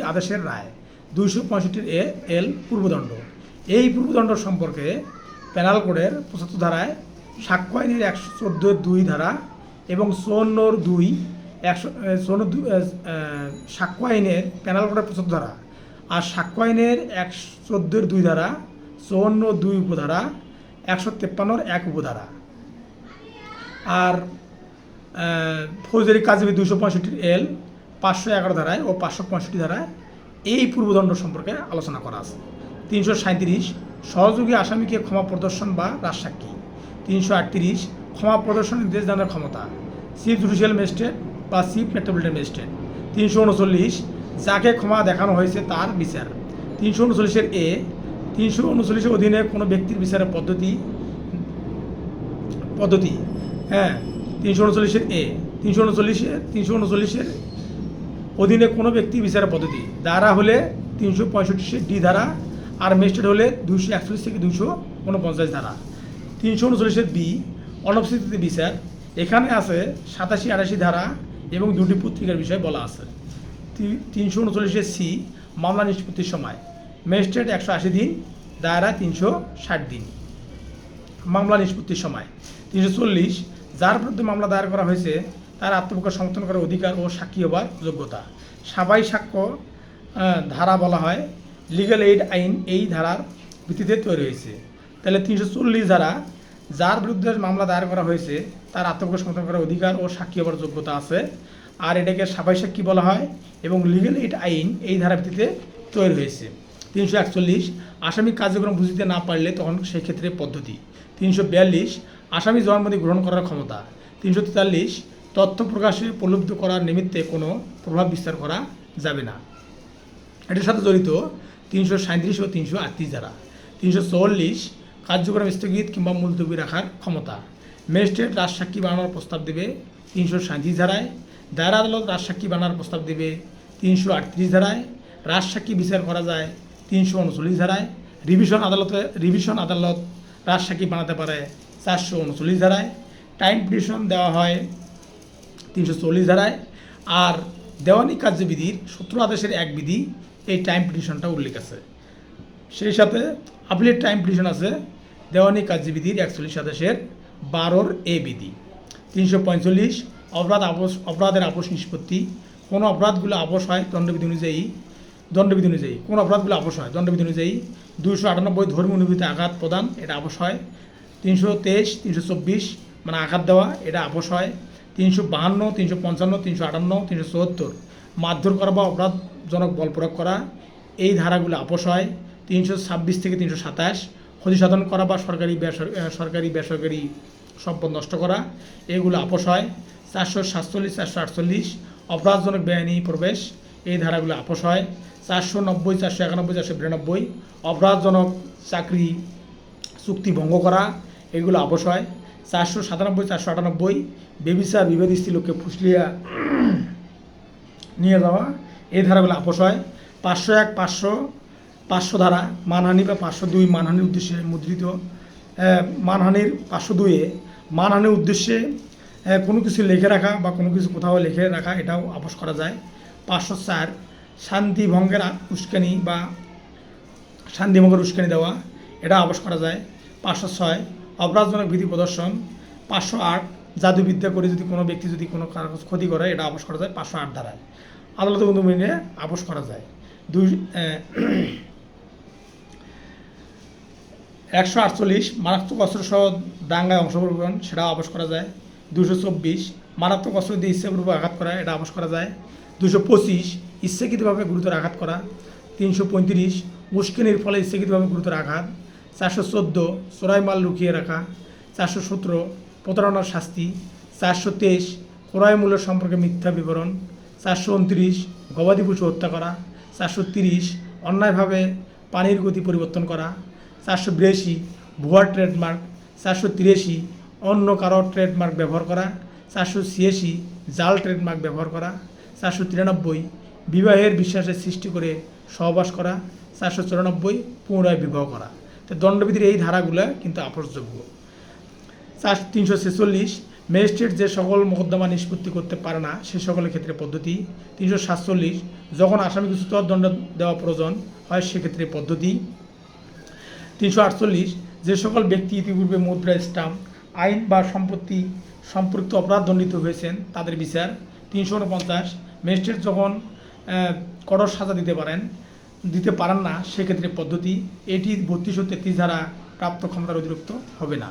আদেশের রায়। 265 এ এল পূর্বদণ্ড। এই পূর্বদণ্ড সম্পর্কে পেনাল কোডের 75 ধারায়, সাক্ষ্য আইনের 114(2) ধারা এবং 54(2) সাক্ষ্য আইনের পেনাল কোডের 75 ধারা আর সাক্ষ্য আইনের 114(2) ধারা, 54(2) উপধারা, 153(1) উপধারা। আর ফৌজদারি কার্যবিধি 265 এল 511 ধারায় ও 565 ধারায় এই পূর্বদণ্ড সম্পর্কে আলোচনা করা আছে। 337 সহযোগী আসামিকে ক্ষমা প্রদর্শন বা রাজসাক্ষী। 338 ক্ষমা প্রদর্শনের নির্দেশ দানের ক্ষমতা, চিফ জুডিশিয়াল ম্যাজিস্ট্রেট বা চিফ মেট্রোপলিটন ম্যাজিস্ট্রেট। 339 যাকে ক্ষমা দেখানো হয়েছে তার বিচার। 339 এ 339 অধীনে কোনো ব্যক্তির বিচারের পদ্ধতি 339 এ 339 অধীনে কোনো ব্যক্তি বিচারের পদ্ধতি ধারা হলে 365 ডি ধারা, আর ম্যাজিস্ট্রেট হলে 241 থেকে 249 ধারা। 339 বি অনুপস্থিতিতে বিচার, এখানে আছে 87-88 ধারা এবং 2টি পত্রিকার বিষয় বলা আছে। 339 সি মামলা নিষ্পত্তির সময় ম্যাজিস্ট্রেট 180 দিন, দায়রা 360 দিন। মামলা নিষ্পত্তির সময় 340 যার বিরুদ্ধে মামলা দায়ের করা হয়েছে তার আত্মপক্ষ সমর্থন করার অধিকার ও সাক্ষী হবার যোগ্যতা। সাবাই সাক্ষ্য ধারা বলা হয় লিগ্যাল এইড আইন এই ধারার ভিত্তিতে তৈরি হয়েছে। তাহলে 340 ধারা যার বিরুদ্ধে মামলা দায়ের করা হয়েছে তার আত্মপক্ষ সমর্থন করার অধিকার ও সাক্ষী হবার যোগ্যতা আছে, আর এটাকে সাবাই সাক্ষী বলা হয় এবং লিগ্যাল এইড আইন এই ধারার ভিত্তিতে তৈরি হয়েছে। 341 আসামি কার্যক্রম বুঝিতে না পারলে তখন সেই ক্ষেত্রে পদ্ধতি। 342 আসামি জবানবন্দি গ্রহণ করার ক্ষমতা। 343 তথ্য প্রকাশে প্রলুব্ধ করার নিমিত্তে কোনো প্রভাব বিস্তার করা যাবে না। এটার সাথে জড়িত 337 ও 338 ধারা। 344 কার্যক্রম স্থগিত কিংবা মুলতবি রাখার ক্ষমতা। ম্যাজিস্ট্রেট রাজসাক্ষী বানানোর প্রস্তাব দেবে 337 ধারায়, দায়রা আদালত রাজসাক্ষী বানানোর প্রস্তাব দেবে 338 ধারায়, রাজসাক্ষী বিচার করা যায় 339 ধারায়, রিভিশন আদালত রাজসাক্ষী বানাতে পারে 439 ধারায়, টাইম পিটিশন দেওয়া হয় 340 ধারায়, আর দেওয়ানি কার্যবিধির 17 আদেশের এক বিধি এই টাইম পিটিশনটা উল্লেখ আছে। সেই সাথে আপিলের টাইম পিটিশন আছে দেওয়ানি কার্যবিধির 41 আদেশের 12 এ বিধি। 345 অপরাধের আপোষ নিষ্পত্তি, কোনো অপরাধগুলো আপোষ হয় দণ্ডবিধি অনুযায়ী কোন অপরাধগুলো আপোষ হয় দণ্ডবিধি অনুযায়ী 298 ধর্মীয় অনুভূতিতে আঘাত প্রদান, এটা আপোষ হয়। 323 324 মানে আঘাত দেওয়া, এটা আপোষ হয়। 352 355 358 374 মারধর করা বা অপরাধজনক বল প্রয়োগ করা, এই ধারাগুলো আপোষ হয়। 326 থেকে 327 ক্ষতি সাধন করা বা সরকারি বেসরকারি সম্পদ নষ্ট করা, এগুলো আপোষ হয়। 447 448 অপরাধজনক বেআইনি প্রবেশ, এই ধারাগুলো আপোষ হয়। 490 491 492 অপরাধজনক চাকরি চুক্তি ভঙ্গ করা, এগুলো আপোষ হয়। 497 498 বেবিচার বিভেদ স্ত্রীলোককে ফুসলিয়া নিয়ে যাওয়া, এই ধারাগুলো আপোষ হয়। 501 500 ধারা মানহানি বা 502 মানহানির উদ্দেশ্যে মুদ্রিত মানহানির 502 মানহানির উদ্দেশ্যে কোনো কিছু লিখে রাখা বা কোনো কিছু কোথাও লিখে রাখা, এটাও আপোষ করা যায়। 504 শান্তি ভঙ্গের উস্কানি বা শান্তিভঙ্গের উস্কানি দেওয়া, এটা আপোষ করা যায়। 506 অপরাধজনক বিধি প্রদর্শন। 508 জাদুবিদ্যা করে যদি কোনো ব্যক্তি যদি কোনো কাগজ ক্ষতি করে, এটা আপোষ করা যায় 508 ধারায়। আদালতে কিন্তু মেনে আপোষ করা যায়। 148 মারাত্মক অস্ত্র সহ দাঙ্গায় অংশগ্রহণ, সেটাও আপোষ করা যায়। 224 মারাত্মক অস্ত্র দিয়ে ইচ্ছাপূর্বক আঘাত করা, এটা আপোষ করা যায়। 225 ইচ্ছাকৃতভাবে গুরুতর আঘাত করা। 335 উস্কানির ফলে ইচ্ছাকৃতভাবে গুরুতর আঘাত। 414 চোরাই মাল লুকিয়ে রাখা। 417 প্রতারণার শাস্তি। 423 ক্রয় মূল্য সম্পর্কে মিথ্যা বিবরণ। 429 গবাদি পশু হত্যা করা। 430 অন্যায়ভাবে পানির গতি পরিবর্তন করা। 482 ভুয়া ট্রেডমার্ক। 483 অন্য কারো ট্রেডমার্ক ব্যবহার করা। 486 জাল ট্রেডমার্ক ব্যবহার করা। 493 বিবাহের বিশ্বাসের সৃষ্টি করে সহবাস করা। 494 পুনরায় বিবাহ করা। তো দণ্ডবিধির এই ধারাগুলো কিন্তু আপোষযোগ্য। 346 ম্যাজিস্ট্রেট যে সকল মোকদ্দমা নিষ্পত্তি করতে পারে না সে সকলের ক্ষেত্রে পদ্ধতি। 347 যখন আসামিকে উচ্চতর দণ্ড দেওয়া প্রয়োজন হয় সেক্ষেত্রে পদ্ধতি। 348 যে সকল ব্যক্তি ইতিপূর্বে মুদ্রা স্টাম্প আইন বা সম্পত্তি সম্পৃক্ত অপরাধ দণ্ডিত হয়েছেন তাদের বিচার। 349 ম্যাজিস্ট্রেট যখন কঠোর সাজা দিতে পারেন না সেক্ষেত্রে পদ্ধতি। এটি 32 ও 33 ধারা প্রাপ্ত ক্ষমতার অতিরিক্ত হবে না।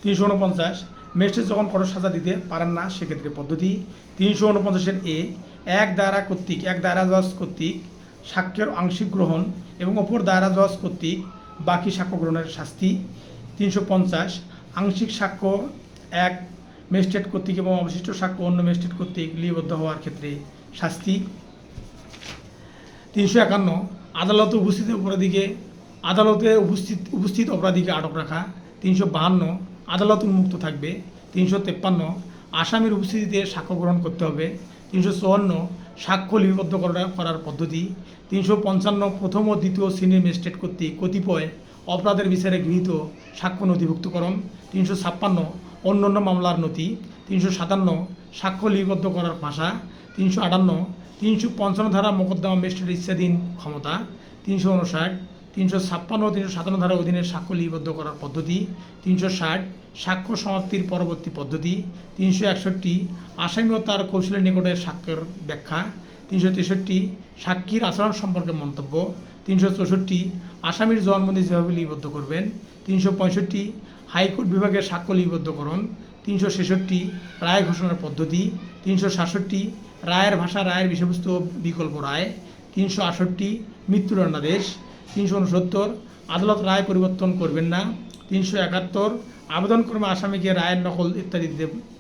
349 ম্যাজিস্ট্রেট যখন কঠোর সাজা দিতে পারেন না সেক্ষেত্রে পদ্ধতি। 349 এ এক দায়রা জজ কর্তৃক সাক্ষ্যের আংশিক গ্রহণ এবং অপর দায়রা জজ কর্তৃক বাকি সাক্ষ্য গ্রহণের শাস্তি। 350 আংশিক সাক্ষ্য এক ম্যাজিস্ট্রেট কর্তৃক এবং অবশিষ্ট সাক্ষ্য অন্য ম্যাজিস্ট্রেট কর্তৃক লিপিবদ্ধ হওয়ার ক্ষেত্রে শাস্তি। 351 আদালতে উপস্থিত অপরাধীকে আটক রাখা। 352 আদালত উন্মুক্ত থাকবে। 353 আসামির উপস্থিতিতে সাক্ষ্য গ্রহণ করতে হবে। 354 সাক্ষ্য লিপিবদ্ধ করার পদ্ধতি। 355 প্রথম ও দ্বিতীয় শ্রেণীর ম্যাজিস্ট্রেট কর্তৃক কতিপয় অপরাধের বিচারে গৃহীত সাক্ষ্য নথিভুক্তকরণ। 356 অন্যান্য মামলার নথি। 357 সাক্ষ্য লিপিবদ্ধ করার ভাষা। 358 355 ধারা মোকদ্দমা ম্যাজিস্ট্রেটের ইচ্ছাধীন ক্ষমতা। 359 356 ও 357 ধারা অধীনে সাক্ষ্য লিপিবদ্ধ করার পদ্ধতি। 360 সাক্ষ্য সমাপ্তির পরবর্তী পদ্ধতি। 361 আসামি ও তার কৌশলের নিকটে সাক্ষ্যের ব্যাখ্যা। 363 সাক্ষীর আচরণ সম্পর্কে মন্তব্য। 364 আসামির জবানবন্দি যেভাবে লিপিবদ্ধ করবেন। 365 হাইকোর্ট বিভাগের সাক্ষ্য লিপিবদ্ধকরণ। 366 রায় ঘোষণার পদ্ধতি। 367 রায়ের ভাষা, রায়ের বিষয়বস্তু ও বিকল্প রায়। 368 মৃত্যুদণ্ডাদেশ। 369 আদালত রায় পরিবর্তন করবেন না। 371 আবেদনক্রমে আসামিকে রায়ের নকল ইত্যাদি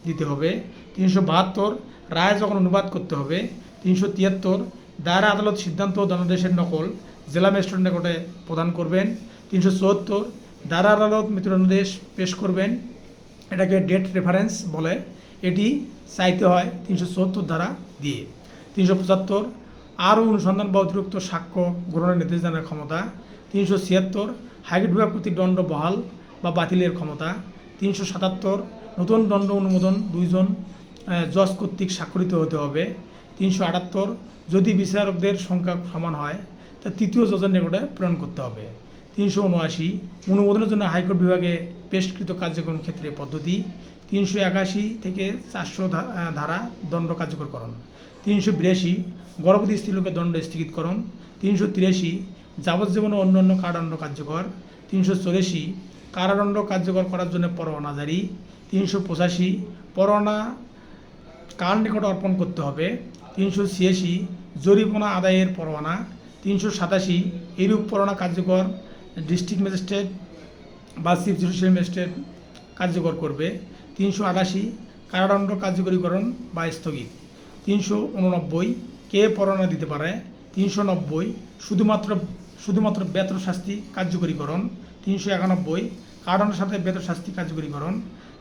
দিতে হবে। 372 রায় যখন অনুবাদ করতে হবে। 373 দায়রা আদালত সিদ্ধান্ত ও দণ্ডাদেশের নকল জেলা ম্যাজিস্ট্রেটের নিকটে প্রদান করবেন। 374 দায়রা আদালত মৃত্যুদণ্ডাদেশ পেশ করবেন, এটাকে ডেট রেফারেন্স বলে, এটি চাইতে হয় 374 ধারা দিয়ে। 375 আরও অনুসন্ধান বা অতিরিক্ত সাক্ষ্য গ্রহণের নির্দেশ দানের ক্ষমতা। 376 হাইকোর্ট বিভাগ কর্তৃক দণ্ড বহাল বা বাতিলের ক্ষমতা। 377 নতুন দণ্ড অনুমোদন 2 জন জজ কর্তৃক স্বাক্ষরিত হতে হবে। 378 যদি বিচারকদের সংখ্যা সমান হয় তা তৃতীয় জজের নিকটে প্রেরণ করতে হবে। 379 অনুমোদনের জন্য হাইকোর্ট বিভাগে পেশকৃত কার্যক্রম ক্ষেত্রে পদ্ধতি। 381 থেকে 400 ধারা দণ্ড কার্যকরকরণ। 382 গর্ভবতী স্ত্রীলোকের দণ্ড স্থগিতকরণ। 383 যাবজ্জীবন ও অন্যান্য কারাদণ্ড কার্যকর। 384 কারাদণ্ড কার্যকর করার জন্য পরোয়ানা জারি। 385 পরোয়ানা কার নিকট অর্পণ করতে হবে। 386 জরিমানা আদায়ের পরোয়ানা। 387 এইরূপ পরোয়ানা কার্যকর ডিস্ট্রিক্ট ম্যাজিস্ট্রেট বা চিফ জুডিশিয়াল ম্যাজিস্ট্রেট কার্যকর করবে। 388 কারাদণ্ড কার্যকরীকরণ বা স্থগিত। 389 কে পরোয়ানা দিতে পারে। 390 শুধুমাত্র বেতন শাস্তি কার্যকরীকরণ। 391 কারাদণ্ডের সাথে বেতন শাস্তি কার্যকরীকরণ।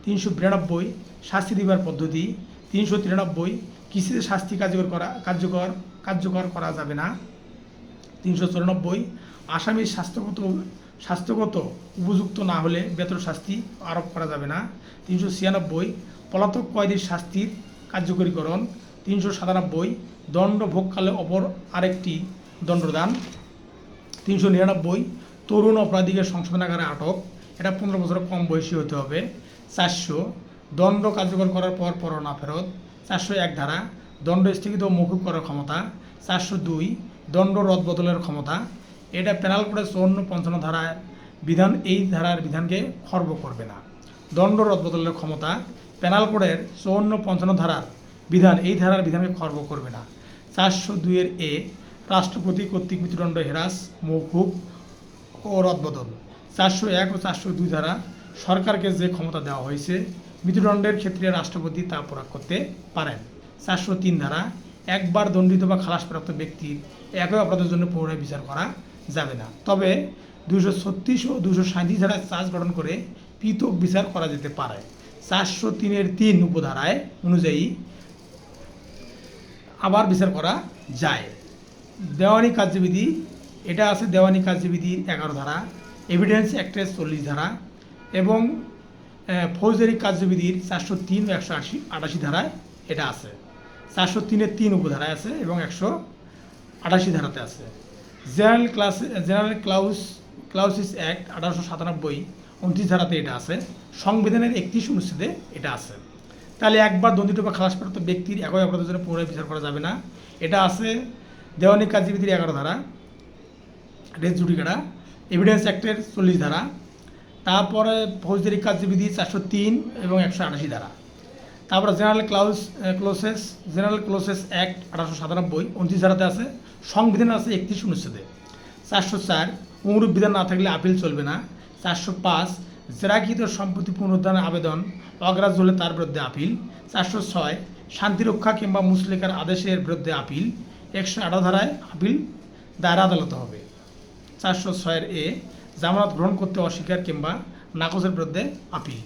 392 শাস্তি দিবার পদ্ধতি। 393 কিস্তিতে শাস্তি কার্যকর করা যাবে না। 394 আসামির স্বাস্থ্যগত উপযুক্ত না হলে বেতন শাস্তি আরোপ করা যাবে না। 396 পলাতক কয়েদির শাস্তির কার্যকরীকরণ। 397 দণ্ড ভোগকালে অপর আরেকটি দণ্ডদান। 399 তরুণ অপরাধীকে সংশোধনাগারে আটক, এটা 15 বছরের কম বয়সী হতে হবে। 400 দণ্ড কার্যকর করার পর পরোয়ানা ফেরত। 401 ধারা দণ্ড স্থগিত ও মৌকুব করার ক্ষমতা। 402 দণ্ড রদবদলের ক্ষমতা। এটা পেনাল কোডের 54-55 ধারার বিধান, এই ধারার বিধানকে খর্ব করবে না। দণ্ড রদবদলের ক্ষমতা পেনাল কোডের 54-55 ধারার বিধান, এই ধারার বিধানকে খর্ব করবে না। 402 এ রাষ্ট্রপতি কর্তৃক মৃত্যুদণ্ড হেরাস, মৌকুব ও রদবদল। 401 ও 402 ধারা সরকারকে যে ক্ষমতা দেওয়া হয়েছে মৃত্যুদণ্ডের ক্ষেত্রে রাষ্ট্রপতি তা প্রয়োগ করতে পারেন। 403 ধারা একবার দণ্ডিত বা খালাসপ্রাপ্ত ব্যক্তির একই অপরাধের জন্য পুনরায় বিচার করা যাবে না, তবে 236 ও 237 ধারায় চার্জ গঠন করে পৃথক বিচার করা যেতে পারে। 403 3 উপধারায় অনুযায়ী আবার বিচার করা যায়। দেওয়ানি কার্যবিধি, এটা আছে দেওয়ানি কার্যবিধির 11 ধারা, এভিডেন্স অ্যাক্টের 40 ধারা এবং ফৌজদারি কার্যবিধির 403 ও 188 ধারায় এটা আছে। 403 3 উপধারায় আছে এবং 188 ধারাতে আছে। জেনারেল ক্লাউসিস অ্যাক্ট 1897 29 ধারাতে এটা আছে। সংবিধানের 31 অনুচ্ছেদে এটা আছে। তাহলে একবার দণ্ডিত বা খালাসপ্রাপ্ত ব্যক্তির একই অপরাধের জন্য পুনরায় বিচার করা যাবে না, এটা আছে দেওয়ানি কার্যবিধির 11 ধারা, রেস জুডিকাটা, এভিডেন্স অ্যাক্টের 40 ধারা, তারপরে ফৌজদারি কার্যবিধি 403 এবং 188 ধারা। তারপরে জেনারেল ক্লোসেস অ্যাক্ট 1897 29 ধারাতে আছে। সংবিধান আছে 31 অনুচ্ছেদে। 404 অনুরূপ বিধান না থাকলে আপিল চলবে না। 405 জেরাকৃত সম্পত্তি পুনরুদ্ধারের আবেদন অগ্রাহ্য হলে তার বিরুদ্ধে আপিল। 406 শান্তিরক্ষা কিংবা মুচলেকার আদেশের বিরুদ্ধে আপিল। 118 ধারায় আপিল দায়রা আদালতে হবে। 406 এ জামানত গ্রহণ করতে অস্বীকার কিংবা নাকচের বিরুদ্ধে আপিল।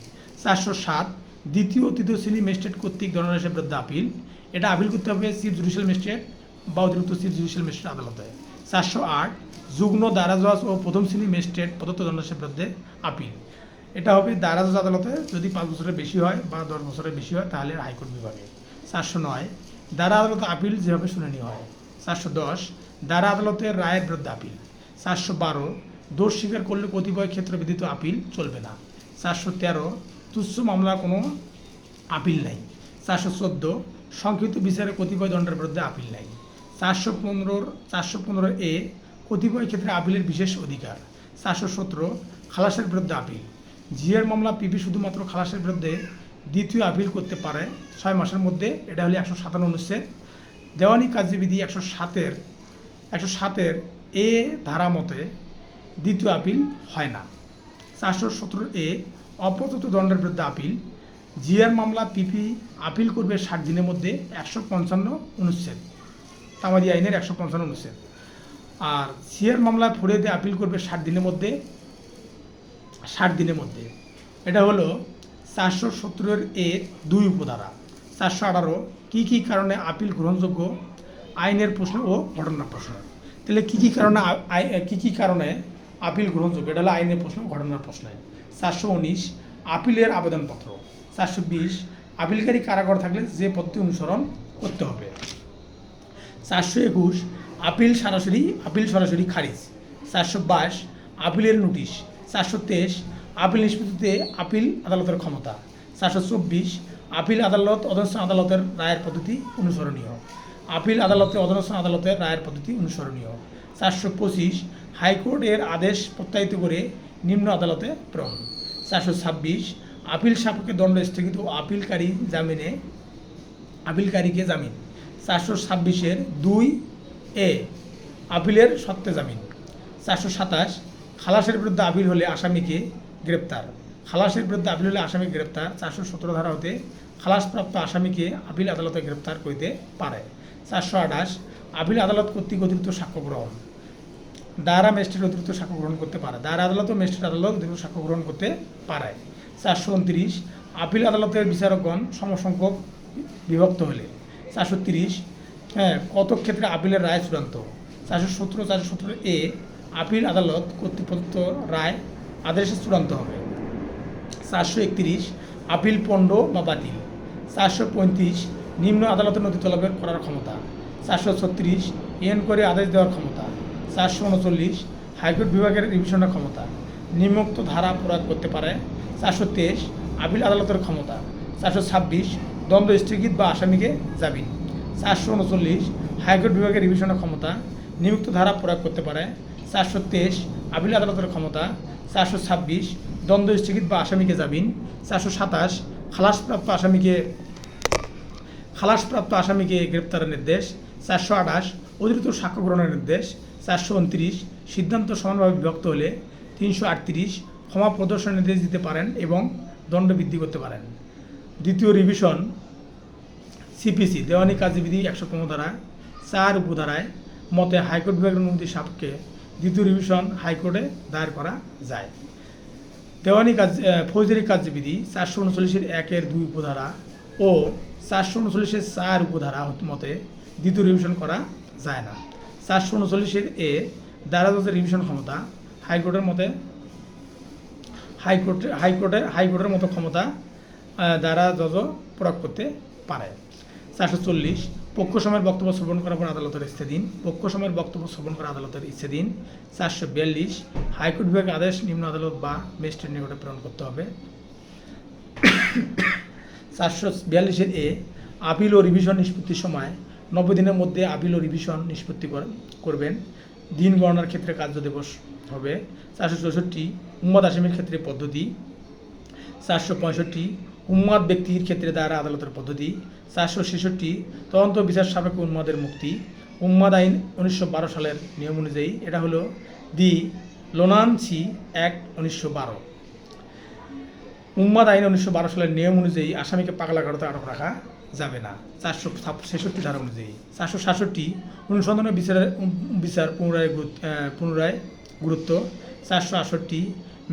407 দ্বিতীয় ও তৃতীয় শ্রেণী ম্যাজিস্ট্রেট কর্তৃক দণ্ডাদেশের বিরুদ্ধে আপিল, এটা আপিল করতে হবে চিফ জুডিশিয়াল ম্যাজিস্ট্রেট বা অতিরিক্ত চিফ জুডিশিয়াল ম্যাজিস্ট্রেট আদালতে। 408 যুগ্ম দায়রা জজ ও প্রথম শ্রেণী ম্যাজিস্ট্রেট প্রদত্ত দণ্ডাদেশের বিরুদ্ধে আপিল, এটা হবে দায়রা জজ আদালতে যদি 5 বছরের বেশি হয় বা 10 বছরের বেশি হয় তাহলে হাইকোর্ট বিভাগে। 409 দায়রা আদালতে আপিল যেভাবে শুনানি হয়। 410 দায়রা আদালতের রায়ের বিরুদ্ধে আপিল। 412 দোষ স্বীকার করলে কতিপয় ক্ষেত্রে বিধিত আপিল চলবে না। 413 তুচ্ছ মামলার কোনো আপিল নাই। 414 সংক্ষিপ্ত বিচারে কতিপয় দণ্ডের বিরুদ্ধে আপিল নাই। 415 এ কতিপয় ক্ষেত্রে আপিলের বিশেষ অধিকার। 417 খালাসের বিরুদ্ধে আপিল, জিআর মামলা পিপি শুধুমাত্র খালাসের বিরুদ্ধে দ্বিতীয় আপিল করতে পারে 6 মাসের মধ্যে, এটা হলে 157 অনুচ্ছেদ। দেওয়ানি কার্যবিধি 107 এ ধারা মতে দ্বিতীয় আপিল হয় না। 417 এ অপ্রদত্ত দণ্ডের বিরুদ্ধে আপিল, জিআর মামলা পিপি আপিল করবে 60 দিনের মধ্যে 155 অনুচ্ছেদ, তামাদি আইনের 155 অনুচ্ছেদ। আর সিআর মামলা ফরিয়াদে আপিল করবে 60 দিনের মধ্যে, এটা হলো 417 এর 2 উপধারা। 418 কী কারণে আপিল গ্রহণযোগ্য, আইনের প্রশ্ন ও ঘটনার প্রশ্ন। তাহলে কী কারণে আপিল গ্রহণযোগ্য, এটা হলো আইনের প্রশ্ন ঘটনার প্রশ্নে। 419 আপিলের আবেদনপত্র। 420 আপিলকারী কারাগার থাকলে যে পদ্ধতি অনুসরণ করতে হবে। 421 আপিল সরাসরি খারিজ। 422 আপিলের নোটিশ। 423 আপিল নিষ্পত্তিতে আপিল আদালতের ক্ষমতা। 424 আপিল আদালত অধীনস্থ আদালতের রায়ের পদ্ধতি অনুসরণীয়। 425 হাইকোর্টের আদেশ প্রত্যায়িত করে নিম্ন আদালতে প্রেরণ। 426 আপিল সাপেক্ষে দণ্ড স্থগিত ও আপিলকারীকে জামিন। 426 2 এ আপিলের সত্ত্বে জামিন। 427 খালাসের বিরুদ্ধে আপিল হলে আসামিকে গ্রেপ্তার। 417 ধারা হতে খালাসপ্রাপ্ত আসামিকে আপিল আদালতে গ্রেপ্তার করিতে পারে। 428 আপিল আদালত কর্তৃক অতিরিক্ত সাক্ষ্য গ্রহণ, দায়রা ম্যাজিস্ট্রেট অতিরিক্ত সাক্ষ্য গ্রহণ করতে পারে, দায়রা আদালত ও ম্যাজিস্ট্রেট আদালত অতিরিক্ত সাক্ষ্য গ্রহণ করতে পারে। 429 আপিল আদালতের বিচারকগণ সমসংখ্যক বিভক্ত হলে। 430 কতক ক্ষেত্রে আপিলের রায় চূড়ান্ত। 417 এ আপিল আদালত কর্তৃক প্রদত্ত রায় আদেশে চূড়ান্ত হবে। 431 আপিল পণ্ড বা বাতিল। 435 নিম্ন আদালতের নথি তলব করার ক্ষমতা। 436 এনকোয়ারি আদেশ দেওয়ার ক্ষমতা। 439 হাইকোর্ট বিভাগের রিভিশনের ক্ষমতা, নিম্নোক্ত ধারা প্রয়োগ করতে পারে। 423 আপিল আদালতের ক্ষমতা। 426 দ্বন্দ্ব স্থগিত বা আসামিকে জামিন। 439 হাইকোর্ট বিভাগের রিভিশনের ক্ষমতা, নিম্নোক্ত ধারা প্রয়োগ করতে পারে। 423 আপিল আদালতের ক্ষমতা। 426 দ্বন্দ্ব স্থগিত বা আসামিকে জামিন। 427 খালাসপ্রাপ্ত আসামিকে গ্রেপ্তারের নির্দেশ। 428 অতিরিক্ত সাক্ষ্য গ্রহণের নির্দেশ। 429 সিদ্ধান্ত সমানভাবে বিভক্ত হলে। 338 ক্ষমা প্রদর্শনের নির্দেশ দিতে পারেন এবং দণ্ড বৃদ্ধি করতে পারেন। দ্বিতীয় রিভিশন সিপিসি দেওয়ানি কার্যবিধি 115 ধারা 4 উপধারায় মতে হাইকোর্ট বিভাগের অনুমতি সাপেক্ষে দ্বিতীয় রিভিশন হাইকোর্টে দায়ের করা যায়। দেওয়ানি ফৌজদারি কার্যবিধি 439 1 2 উপধারা ও 439 4 উপধারা মতে দ্বিতীয় রিভিশন করা যায় না। 439 এ দায়রা জজের রিভিশন ক্ষমতা হাইকোর্টের মতো ক্ষমতা দায়রা জজ প্রয়োগ করতে পারে। 440 পক্ষ সময়ের বক্তব্য শ্রবণ করার পর আদালতের ইচ্ছাধীন। 442 হাইকোর্ট বিভাগের আদেশ নিম্ন আদালত বা ম্যাজিস্ট্রেট নিকটে প্রেরণ করতে হবে। 442 এ আপিল ও রিভিশন নিষ্পত্তির সময় 90 দিনের মধ্যে আপিল ও রিভিশন নিষ্পত্তি করবেন। দিন গণনার ক্ষেত্রে কার্য দিবস হবে। 464 উম্মাদ আসামির ক্ষেত্রে পদ্ধতি। 465 উম্মাদ ব্যক্তির ক্ষেত্রে দায়রা আদালতের পদ্ধতি। 466 তদন্ত বিচার সাপেক্ষে উন্মাদের মুক্তি। উম্মাদ আইন 1912 সালের নিয়ম অনুযায়ী, এটা হলো দি লোনানসি অ্যাক্ট 1912। উম্মাদ আইন 1912 সালের নিয়ম অনুযায়ী আসামিকে পাগলাগারদে আটক রাখা যাবে না 466 ধারা অনুযায়ী। 467 অনুসন্ধানের বিচার পুনরায় গুরুত্ব। 468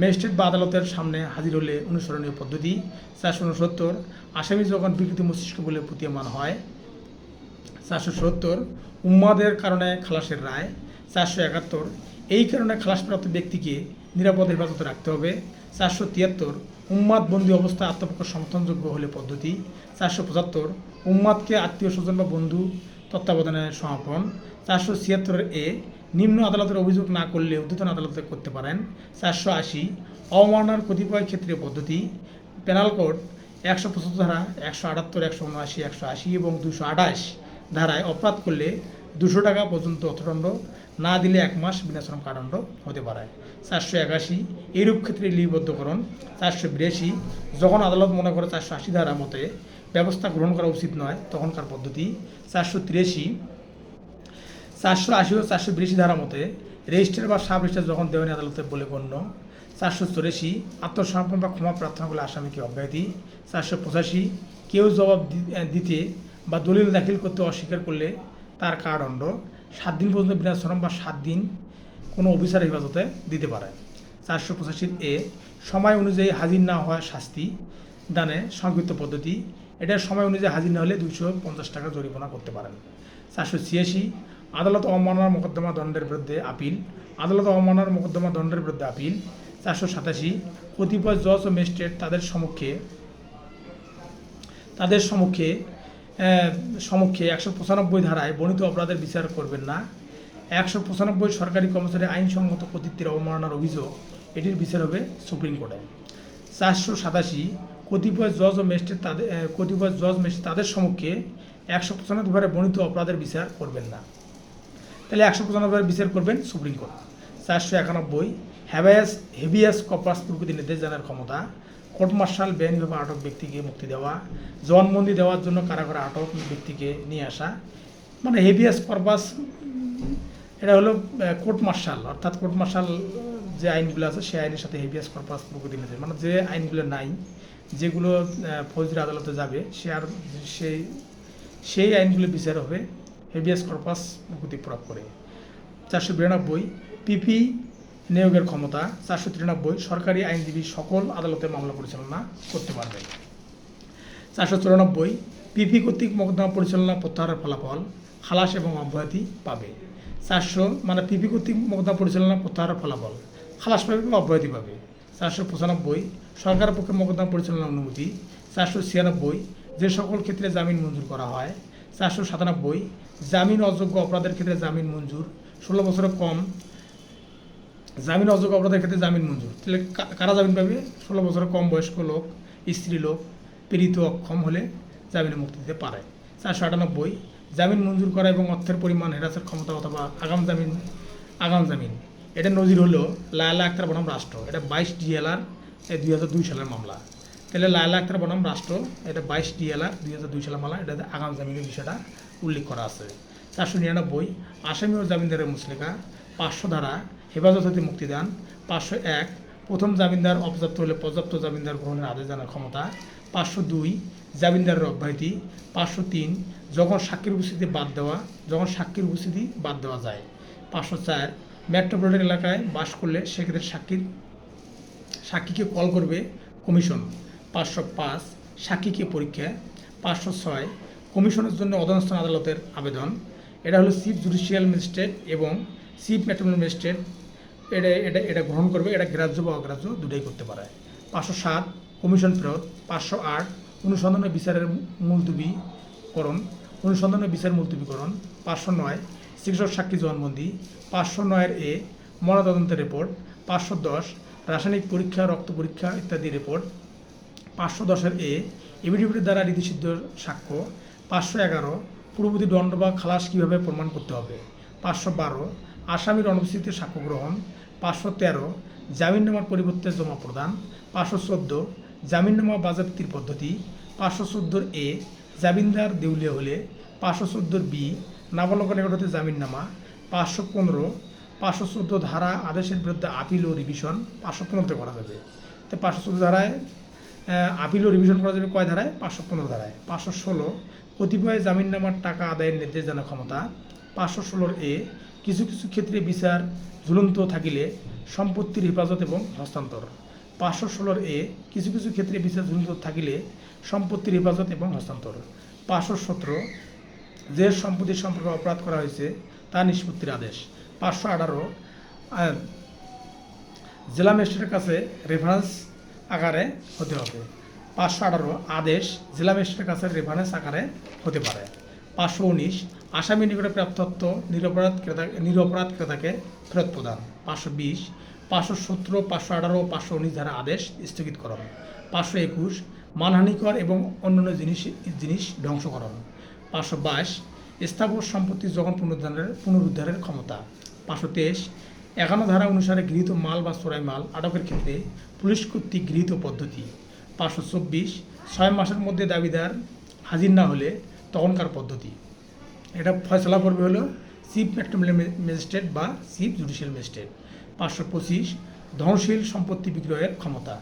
ম্যাজিস্ট্রেট বা আদালতের সামনে হাজির হলে অনুসরণীয় পদ্ধতি। 469 আসামি যখন বিকৃত মস্তিষ্ক বলে প্রতীয়মান হয়। 470 উন্মাদের কারণে খালাসের রায়। 471 এই কারণে খালাসপ্রাপ্ত ব্যক্তিকে নিরাপদ হেফাজতে রাখতে হবে। 473 উন্মাদ বন্দী অবস্থায় আত্মপক্ষ সমর্থনযোগ্য হলে পদ্ধতি। 475 উন্মাদকে আত্মীয় স্বজন বা বন্ধু তত্ত্বাবধানে সমর্পণ। 476 এ নিম্ন আদালতের অভিযোগ না করলে ঊর্ধ্বতন আদালতে করতে পারেন। 480 অবমাননার কতিপয় ক্ষেত্রে পদ্ধতি। পেনাল কোড 175 ধারা, 178, 179, 180 এবং 228 ধারায় অপরাধ করলে 200 টাকা পর্যন্ত অর্থদণ্ড, না দিলে 1 মাস বিনাশ্রম কারাদণ্ড হতে পারে। 481 এইরূপ ক্ষেত্রে লিপিবদ্ধকরণ। 482 যখন আদালত মনে করে 480 ধারা মতে ব্যবস্থা গ্রহণ করা উচিত নয় তখনকার পদ্ধতি। 483 480 ও 482 ধারা মতে রেজিস্ট্রার বা সাব রেজিস্ট্রার যখন দেওয়ানি আদালতে বলে গণ্য। 484 আত্মসমর্পণ বা ক্ষমা প্রার্থনা করলে আসামিকে অব্যাহতি। 485 কেউ জবাব দিতে বা দলিল দাখিল করতে অস্বীকার করলে তার কারাদণ্ড। 7 দিন পর্যন্ত বিনাশ্রম বা 7 দিন কোনো অফিসার হেফাজতে দিতে পারে। 485 এ সময় অনুযায়ী হাজির না হওয়া শাস্তি দানে সংক্ষিপ্ত পদ্ধতি। এটার সময় অনুযায়ী হাজির না হলে 250 টাকা জরিমানা করতে পারেন। 486 আদালত অবমাননার মোকদ্দমা দণ্ডের বিরুদ্ধে আপিল। আদালত অবমাননার মোকদ্দমা দণ্ডের বিরুদ্ধে আপিল। 487 কতিপয় জজ ও ম্যাজিস্ট্রেট তাদের সমক্ষে 195 ধারায় বর্ণিত অপরাধের বিচার করবেন না। 195 সরকারি কর্মচারী আইনসঙ্গত কর্তৃত্বের অবমাননার অভিযোগ, এটির বিচার হবে সুপ্রিম কোর্টে। 487 কতিপয় জজ ম্যাজিস্ট্রেট তাদের সমক্ষে 195 ধারায় বর্ণিত অপরাধের বিচার করবেন না। তাহলে 195 ধারায় বিচার করবেন সুপ্রিম কোর্ট। 491 হেভিয়াস কর্পাস প্রকৃতি নির্দেশ জানার ক্ষমতা। কোর্ট মার্শাল বেআইনিভাবে আটক ব্যক্তিকে মুক্তি দেওয়া, জবানবন্দি দেওয়ার জন্য কারাগারে আটক ব্যক্তিকে নিয়ে আসা। মানে হেভিয়াস কর্পাস এটা হলো কোর্ট মার্শাল, অর্থাৎ কোর্ট মার্শাল যে আইনগুলো আছে সেই আইনের সাথে হেভিয়াস কর্পাস প্রকৃতি নির্দেশ, মানে যে আইনগুলো নাই, যেগুলো ফৌজদারি আদালতে যাবে সেই আইনগুলো বিচার হবে হেভিয়াস কর্পাস প্রকৃতি প্রয়োগ করে। 492 পিপি নিয়োগের ক্ষমতা। 493 সরকারি আইনজীবী সকল আদালতে মামলা পরিচালনা করতে পারবে। 494 পিপি কর্তৃক মোকদ্দমা পরিচালনা প্রত্যাহারের ফলাফল খালাস এবং অব্যাহতি পাবে। 400 মানে পিপি কর্তৃক মোকদ্দমা পরিচালনা প্রত্যাহারের ফলাফল খালাস পাবে বা অব্যাহতি পাবে। 495 সরকারের পক্ষে মোকদ্দমা পরিচালনার অনুমতি। 496 যে সকল ক্ষেত্রে জামিন মঞ্জুর করা হয়। 497 জামিন অযোগ্য অপরাধের ক্ষেত্রে জামিন মঞ্জুর, 16 বছরের কম জামিন অযোগ্য অপরাধের ক্ষেত্রে জামিন মঞ্জুর। তাহলে কারা জামিন পাবে? 16 বছরের কম বয়স্ক লোক, স্ত্রী লোক, পীড়িত অক্ষম হলে জামিনে মুক্তি দিতে পারে। 498 জামিন মঞ্জুর করা এবং অর্থের পরিমাণ হ্রাসের ক্ষমতা অথবা আগাম জামিন। এটা নজির হলো লায়লা আক্তার বনাম রাষ্ট্র, এটা 22 DLR 2002 সালের মামলা। তাহলে লায়লা আক্তার বনাম রাষ্ট্র, এটা 22 DLR 2002 সালের মামলা, এটা আগাম জামিনের বিষয়টা উল্লেখ করা আছে। 499 আসামি ও জামিনদারের মুচলেখা। 500 ধারা হেফাজত হতে মুক্তিদান। 501 প্রথম জামিনদার অপর্যাপ্ত হলে পর্যাপ্ত জামিনদার গ্রহণের আদেশ জানার ক্ষমতা। 502 জামিনদারের অব্যাহতি। 503 যখন সাক্ষীর উপস্থিতি বাদ দেওয়া যায়। 504 মেট্রোপলিটন এলাকায় বাস করলে সেক্ষেত্রে সাক্ষীকে কল করবে কমিশন। 505 সাক্ষীকে পরীক্ষা। 506 কমিশনের জন্য অধস্তন আদালতের আবেদন। এটা হলো চিফ জুডিশিয়াল ম্যাজিস্ট্রেট এবং চিফ মেট্রোপলিটন ম্যাজিস্ট্রেট এটা গ্রহণ করবে, এটা গ্রাহ্য বা অগ্রাহ্য দুটোই করতে পারে। 507 কমিশন ফেরত। 508 অনুসন্ধানের বিচারের মুলতবিকরণ। 509 চিকিৎসক সাক্ষী জবানবন্দি। 509 এ ময়নাতদন্তের রিপোর্ট। 510 রাসায়নিক পরীক্ষা, রক্ত পরীক্ষা ইত্যাদি রিপোর্ট। 510 এ এফিডেভিটের দ্বারা রীতিসিদ্ধ সাক্ষ্য। 511 পূর্ববর্তী দণ্ড বা খালাস কীভাবে প্রমাণ করতে হবে। 512 আসামির অনুপস্থিতিতে সাক্ষ্য গ্রহণ। 513 জামিননামার পরিবর্তে জমা প্রদান। 514 জামিননামা বাজেয়াপ্তির পদ্ধতি। 514 এ জামিনদার দেউলিয়া হলে। 514 বি নাবালকের নিকট হতে জামিননামা। 514 ধারা আদেশের বিরুদ্ধে আপিল ও রিভিশন 515 করা যাবে। তো 514 ধারায় আপিল ও রিভিশন করা যাবে কয় ধারায়? 515 ধারায়। 516 কতিপয় জামিননামার টাকা আদায়ের নির্দেশ জানার ক্ষমতা। 516 এ কিছু ক্ষেত্রে বিচার ঝুলন্ত থাকিলে সম্পত্তির হেফাজত এবং হস্তান্তর। 516 এ কিছু কিছু ক্ষেত্রে বিচারজনিত থাকিলে সম্পত্তির হেফাজত এবং হস্তান্তর। 517 যে সম্পত্তি সম্পর্কে অপরাধ করা হয়েছে তা নিষ্পত্তির আদেশ। 518 জেলা ম্যাজিস্ট্রেটের কাছে রেফারেন্স আকারে হতে হবে। 518 আদেশ জেলা ম্যাজিস্ট্রেটের কাছে রেফারেন্স আকারে হতে পারে। 519 আসামি নিকটে প্রাপ্তত্ব নিরপরাধ ক্রেতাকে ফেরত প্রদান। 520 517 518 ও 519 ধারা আদেশ স্থগিতকরণ। 521 মানহানিকর এবং অন্যান্য জিনিস ধ্বংসকরণ। 522 স্থাবর সম্পত্তি যখন পুনরুদ্ধারের ক্ষমতা। 523 51 ধারা অনুসারে গৃহীত মাল বা চোরাই মাল আটকের ক্ষেত্রে পুলিশ কর্তৃক গৃহীত পদ্ধতি। 524 6 মাসের মধ্যে দাবিদার হাজির না হলে তখনকার পদ্ধতি। এটা ফয়সলা করবে হলো চিফ মেট্রোপলিটন ম্যাজিস্ট্রেট বা চিফ জুডিশিয়াল ম্যাজিস্ট্রেট। 525 ধনশীল সম্পত্তি বিক্রয়ের ক্ষমতা।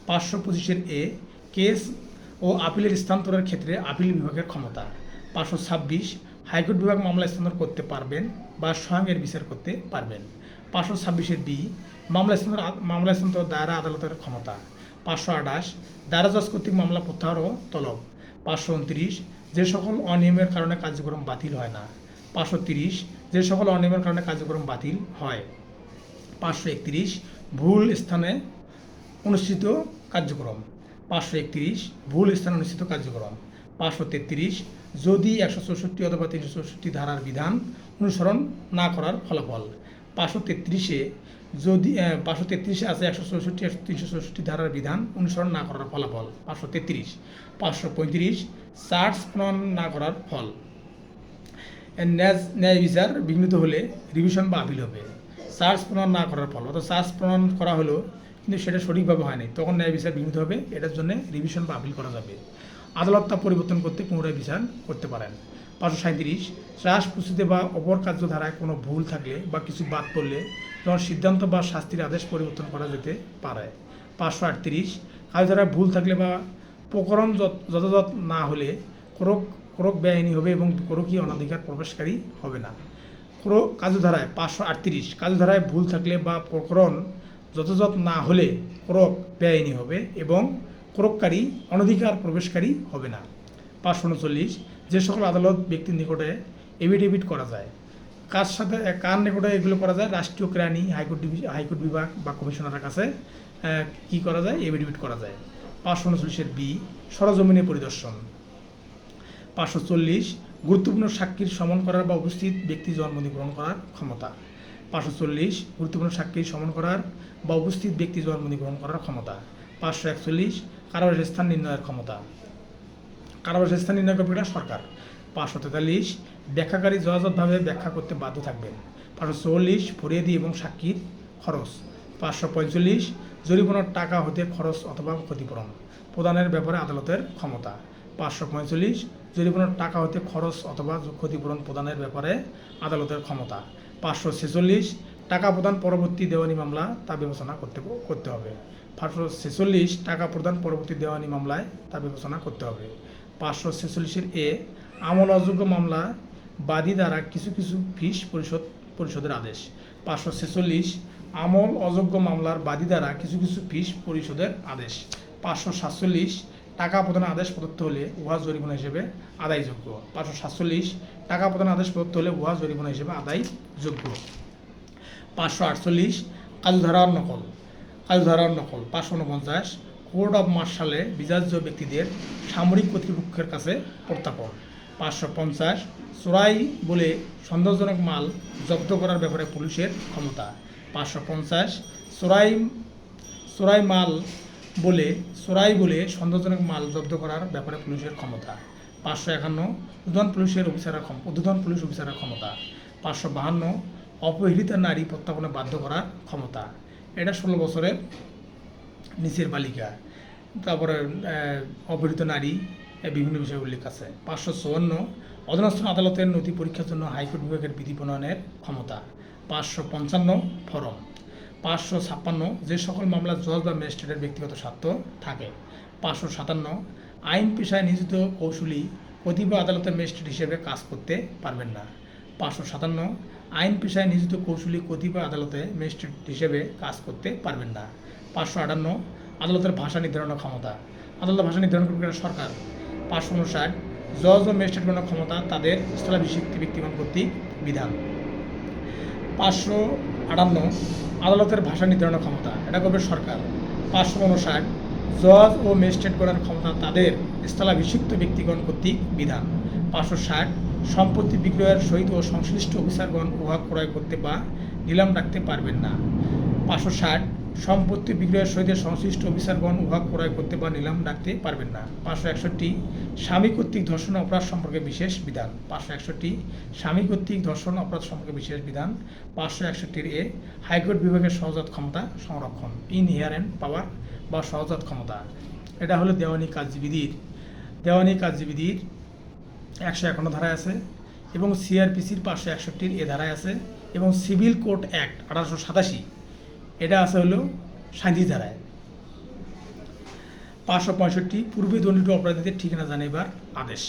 525 এ কেস ও আপিলের স্থানান্তরের ক্ষেত্রে আপিল বিভাগের ক্ষমতা। 526 হাইকোর্ট বিভাগ মামলা স্থানান্তর করতে পারবেন বা স্বয়ং এর বিচার করতে পারবেন। 526 বি মামলা স্থানান্তর দায়রা আদালতের ক্ষমতা। 528 দায়রা জজ কর্তৃক মামলা প্রত্যাহার ও তলব। 529 যে সকল অনিয়মের কারণে কার্যক্রম বাতিল হয় না। 530 যে সকল অনিয়মের কারণে কার্যক্রম বাতিল হয়। 531 ভুল স্থানে অনুষ্ঠিত কার্যক্রম। 531 ভুল স্থানে অনুষ্ঠিত কার্যক্রম। 533 যদি 164 অথবা 364 ধারার বিধান অনুসরণ না করার ফলাফল। 533 যদি 533 আছে 164 364 ধারার বিধান অনুসরণ না করার ফলাফল। 533 535 চার্জ প্রণয়ন না করার ফল। ন্যায় বিচার বিঘ্নিত হলে রিভিশন বা আপিল হবে। চার্জ প্রণয়ন না করার ফল, অর্থাৎ চার্জ প্রণয়ন করা হলো কিন্তু সেটা সঠিকভাবে হয়নি, তখন ন্যায় বিচার বিঘ্নিত হবে, এটার জন্য রিভিশন বা আপিল করা যাবে। আদালত তা পরিবর্তন করতে পুনরায় বিচার করতে পারেন। 537 চার্জ প্রস্তুতি বা অপর কার্যধারায় কোনো ভুল থাকলে বা কিছু বাদ পড়লে তখন সিদ্ধান্ত বা শাস্তির আদেশ পরিবর্তন করা যেতে পারে। 538 কার্যধারায় ভুল থাকলে বা প্রকরণ যথাযথ না হলে কোরক বেআইনি হবে এবং কোরকই অনধিকার প্রবেশকারী হবে না। কার্যধারায় 538 কার্যধারায় ভুল থাকলে বা প্রকরণ যথাযথ না হলে কোরক বেআইনি হবে এবং কোরককারী অনধিকার প্রবেশকারী হবে না। 539 যে সকল আদালত ব্যক্তির নিকটে এফিডেভিট করা যায়, কার নিকটে এগুলো করা যায়? রাষ্ট্রীয় কেরানি, হাইকোর্ট বিভাগ বা কমিশনারের কাছে কি করা যায়? এফিডেভিট করা যায়। 539 বি সরজমিনে পরিদর্শন। 540 গুরুত্বপূর্ণ সাক্ষীর সমন করার বা উপস্থিত ব্যক্তি জবানবন্দি গ্রহণ করার ক্ষমতা। 540 গুরুত্বপূর্ণ সাক্ষীর সমন করার বা উপস্থিত ব্যক্তি জবানবন্দি গ্রহণ করার ক্ষমতা। 541 কারাবাসের স্থান নির্ণয়ের ক্ষমতা। কারাবাসের স্থান নির্ণয় করবে সরকার। 543 ব্যাখ্যাকারী যথাযথভাবে ব্যাখ্যা করতে বাধ্য থাকবেন। 544 ফরিয়াদি এবং সাক্ষীর খরচ। 545 জরিমানার টাকা হতে খরচ অথবা ক্ষতিপূরণ প্রদানের ব্যাপারে আদালতের ক্ষমতা। 545 জরিমানার টাকা হতে খরচ অথবা ক্ষতিপূরণ প্রদানের ব্যাপারে আদালতের ক্ষমতা। 546 টাকা প্রদান পরবর্তী দেওয়ানি মামলা তা বিবেচনা করতে হবে। 546 টাকা প্রদান পরবর্তী দেওয়ানি মামলায় তা বিবেচনা করতে হবে। 546 এ আমল অযোগ্য মামলা বাদী দ্বারা কিছু কিছু ফিস পরিশোধের আদেশ। 546 আমল অযোগ্য মামলার বাদী দ্বারা কিছু কিছু ফিস পরিশোধের আদেশ। 547 টাকা প্রদানের আদেশ প্রদত্ত হলে উহা জরিমানা হিসেবে আদায়যোগ্য। 547 টাকা প্রদানের আদেশ প্রদত্ত হলে উহা জরিমানা হিসেবে আদায়যোগ্য। 548 কার্যধারার নকল। 549 কোর্ট অফ মার্শালে বিচার্য ব্যক্তিদের সামরিক কর্তৃপক্ষের কাছে প্রত্যাপন। 550 চোরাই বলে সন্দেহজনক মাল জব্দ করার ব্যাপারে পুলিশের ক্ষমতা। 550 চোরাই বলে সন্দেহজনক মাল জব্দ করার ব্যাপারে পুলিশের ক্ষমতা। 551 ঊর্ধ্বতন পুলিশ অফিসারের ক্ষমতা। 552 অপহৃতা নারী প্রত্যাপনে বাধ্য করার ক্ষমতা। এটা 16 বছরের নিচের বালিকা, তারপরে অপহৃত নারী, বিভিন্ন বিষয় উল্লেখ আছে। 554 অধীনস্থ আদালতের নথি পরীক্ষার জন্য হাইকোর্ট বিভাগের বিধি প্রণয়নের ক্ষমতা। 555 ফরম। 556 যে সকল মামলা জজ বা ম্যাজিস্ট্রেটের ব্যক্তিগত স্বার্থ থাকে। 557 আইন পেশায় নিয়োজিত কৌশলী কতিপয় আদালতের ম্যাজিস্ট্রেট হিসেবে কাজ করতে পারবেন না। 557 আইন পেশায় নিয়োজিত কৌশলী কতিপয় আদালতে ম্যাজিস্ট্রেট হিসেবে কাজ করতে পারবেন না। 558 আদালতের ভাষা নির্ধারণের ক্ষমতা। আদালতের ভাষা নির্ধারণ করবে সরকার। 559 জজ ও ম্যাজিস্ট্রেটগণের ক্ষমতা তাদের স্থলাভিষিক্ত ব্যক্তিগণ কর্তৃক বিধান। 558 আদালতের ভাষা নির্ধারণের ক্ষমতা, এটা করবে সরকার। 559 জজ ও ম্যাজিস্ট্রেটগণের ক্ষমতা তাদের স্থলাভিষিক্ত ব্যক্তিগণ কর্তৃক বিধান। 560 সম্পত্তি বিক্রয়ের সহিত ও সংশ্লিষ্ট অফিসারগণ উহা ক্রয় করতে বা নিলাম রাখতে পারবেন না। 560 সম্পত্তি বিক্রয়ের সহিত সংশ্লিষ্ট অফিসারগণ উহা ক্রয় করতে বা নিলাম রাখতে পারবেন না। 561 স্বামী কর্তৃক ধর্ষণ অপরাধ সম্পর্কে বিশেষ বিধান। 561 স্বামী কর্তৃক ধর্ষণ অপরাধ সম্পর্কে বিশেষ বিধান। 561 এ হাইকোর্ট বিভাগের সহজাত ক্ষমতা সংরক্ষণ, ইনহেরেন্ট পাওয়ার বা সহজাত ক্ষমতা। এটা হলো দেওয়ানি কার্যবিধির 151 ধারায় আছে এবং সিআরপিসির 561 এ ধারায় আছে এবং সিভিল কোড অ্যাক্ট 1887 এটা আছে হলো 37 ধারায়। 565 পূর্বে দণ্ডিত অপরাধীদের ঠিকানা জানাইবার আদেশ।